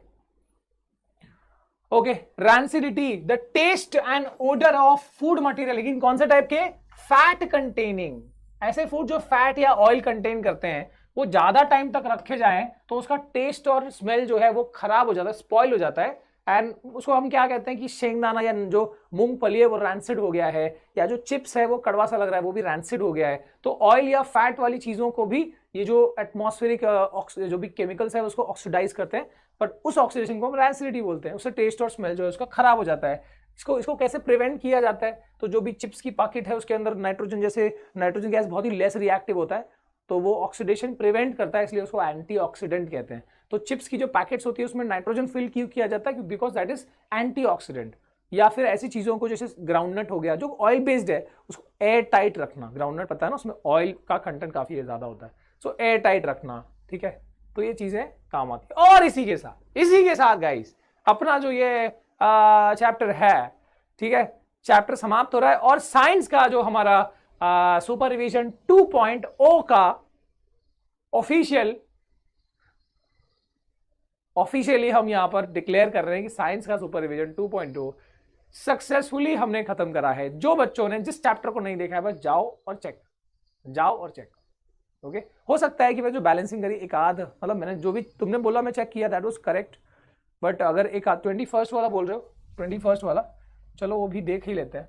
okay. Rancidity, the taste and odour of food material, लेकिन कौन से टाइप के? Fat containing. ऐसे फूड जो फैट या ऑयल कंटेन करते हैं, वो ज्यादा टाइम तक रखे जाएं तो उसका टेस्ट और स्मेल जो है वो खराब हो जाता है, स्पॉइल हो जाता है। एंड उसको हम क्या कहते हैं कि शेंगदाना या जो मूंगफली है वो रैंसिड हो गया है, या जो चिप्स है वो कड़वा सा लग रहा है वो भी रैंसिड हो गया है। तो ऑयल या फैट वाली चीजों को भी ये जो एटमॉस्फेरिक जो भी केमिकल्स है उसको ऑक्सीडाइज करते हैं, बट उस ऑक्सीडेशन को हम रैंसिडिटी बोलते हैं। उससे टेस्ट और स्मेल जो है उसका खराब हो जाता है। इसको कैसे प्रिवेंट किया जाता है? तो जो भी चिप्स की पैकेट है उसके अंदर नाइट्रोजन गैस बहुत ही लेस रिएक्टिव होता है, तो वो ऑक्सीडेशन प्रिवेंट करता है, इसलिए उसको एंटीऑक्सीडेंट कहते हैं। तो चिप्स की जो पैकेट्स होती है उसमें नाइट्रोजन फिल क्यों किया जाता है? Because that is antioxidant. या फिर ऐसी चीजों को जैसे ग्राउंडनट हो गया जो ऑयल बेस्ड है, उसको एयर टाइट रखना। ग्राउंडनट पता है ना, उसमें ऑयल का कंटेंट काफी ज्यादा होता है, सो एयर टाइट रखना, ठीक है। तो ये चीजें काम आती है। और इसी के साथ गाइस अपना जो ये चैप्टर है, ठीक है, चैप्टर समाप्त हो रहा है। और साइंस का जो हमारा सुपर रिवीजन 2.0 का ऑफिशियली हम यहां पर डिक्लेयर कर रहे हैं कि साइंस का सुपर रिवीजन 2.0 सक्सेसफुली हमने खत्म करा है। जो बच्चों ने जिस चैप्टर को नहीं देखा है बस जाओ और चेक, ओके। हो सकता है कि मैं जो बैलेंसिंग करी एक आध, मतलब मैंने जो भी तुमने बोला मैं चेक किया, दैट वाज करेक्ट। बट अगर एक 21st वाला बोल रहे हो, 21st वाला, चलो वो भी देख ही लेते हैं।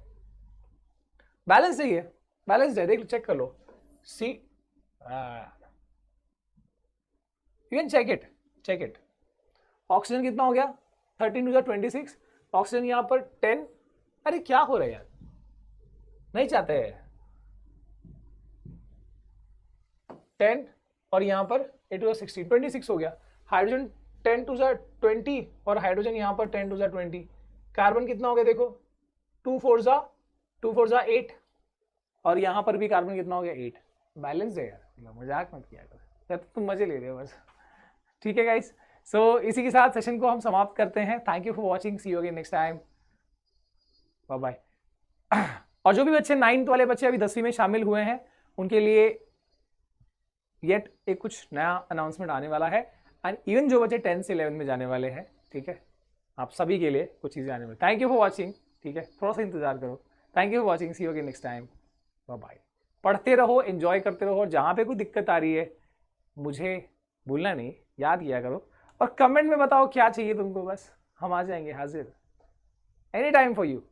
बैलेंस है, ये बैलेंस है, देख चेक कर लो। See you can check it. Oxygen कितना हो गया 13 to 26, ऑक्सीजन यहां पर 10। अरे क्या हो रहा है यार, नहीं चाहते हैं 10 और यहां पर 8 to 16, 26 हो गया। हाइड्रोजन 10 to 20 और हाइड्रोजन यहां पर 10 to 20। कार्बन कितना हो गया देखो, 2 4 जा 8 और यहां पर भी कार्बन कितना हो गया 8। बैलेंस है यार, मजाक मत किया करो, तुम मजे ले रहे हो बस, ठीक है गाइस। सो इसी के साथ सेशन को हम समाप्त करते हैं। Thank you for watching, see you again next time, bye bye. और जो भी बच्चे 9th वाले बच्चे अभी 10वीं में शामिल हुए हैं उनके लिए येट एक कुछ नया अनाउंसमेंट आने वाला है। एंड इवन जो बच्चे 10 से 11 में जाने वाले हैं, ठीक है, आप सभी के लिए कुछ चीजें आने वाली। थैंक यू फॉर वॉचिंग, ठीक है, थोड़ा सा इंतजार करो। Thank you for watching, see you again next time, bye bye. पढ़ते रहो, एंजॉय करते रहो, और जहां पे कोई दिक्कत आ रही है मुझे भूलना नहीं, याद किया करो और कमेंट में बताओ क्या चाहिए तुमको, बस हम आ जाएंगे हाजिर, any time for you.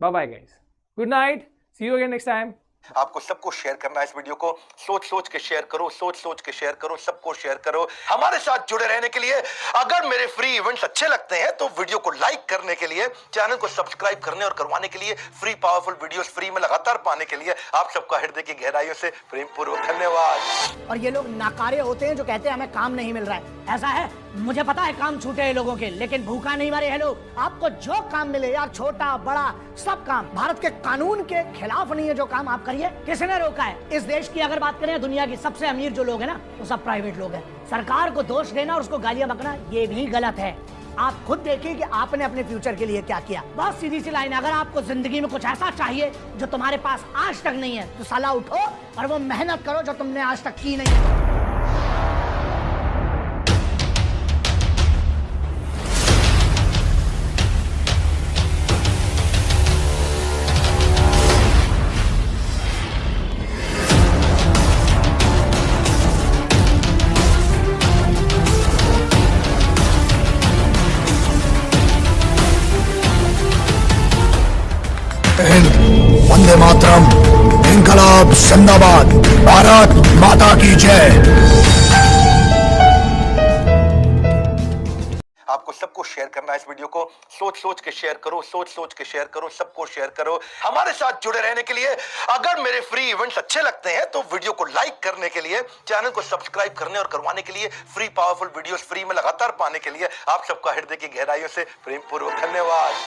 Bye bye guys, good night, see you again next time. आपको सबको शेयर करना है इस वीडियो को, सोच के शेयर करो, सोच के शेयर करो, सबको शेयर करो। हमारे साथ जुड़े रहने के लिए, अगर मेरे फ्री इवेंट्स अच्छे लगते हैं तो वीडियो को लाइक करने के लिए, चैनल को सब्सक्राइब करने और करवाने के लिए, फ्री पावरफुल वीडियोस फ्री में लगातार पाने के लिए आप सबका हृदय की गहराइयों से प्रेम पूर्वक धन्यवाद। और ये लोग नाकारे होते हैं जो कहते हैं हमें काम नहीं मिल रहा है, ऐसा है? मुझे पता है काम छूटे हैं लोगों के, लेकिन भूखा नहीं मरे हैं लोग। आपको जो काम मिले यार, छोटा बड़ा सब काम, भारत के कानून के खिलाफ नहीं है जो काम आप करिए। किसने रोका है? इस देश की अगर बात करें, दुनिया की सबसे अमीर जो लोग हैं ना, वो सब प्राइवेट लोग हैं। सरकार को दोष देना और उसको गालियां बकना ये भी गलत है। आप खुद देखिए कि आपने अपने फ्यूचर के लिए क्या किया। बहुत सीधी सी लाइन है, अगर आपको जिंदगी में कुछ ऐसा चाहिए जो तुम्हारे पास आज तक नहीं है, तो साला उठो और वो मेहनत करो जो तुमने आज तक की नहीं है। वंदे मातरम, इनकलाब जिंदाबाद, भारत माता की जय। आपको सबको शेयर करना है इस वीडियो को, सोच सोच के शेयर करो, सोच सोच के शेयर करो, सबको शेयर करो। हमारे साथ जुड़े रहने के लिए, अगर मेरे फ्री इवेंट्स अच्छे लगते हैं तो वीडियो को लाइक करने के लिए, चैनल को सब्सक्राइब करने और करवाने के लिए, फ्री पावरफुल वीडियोस फ्री में लगातार पाने के लिए आप सबका हृदय की गहराइयों से प्रेम पूर्वक धन्यवाद।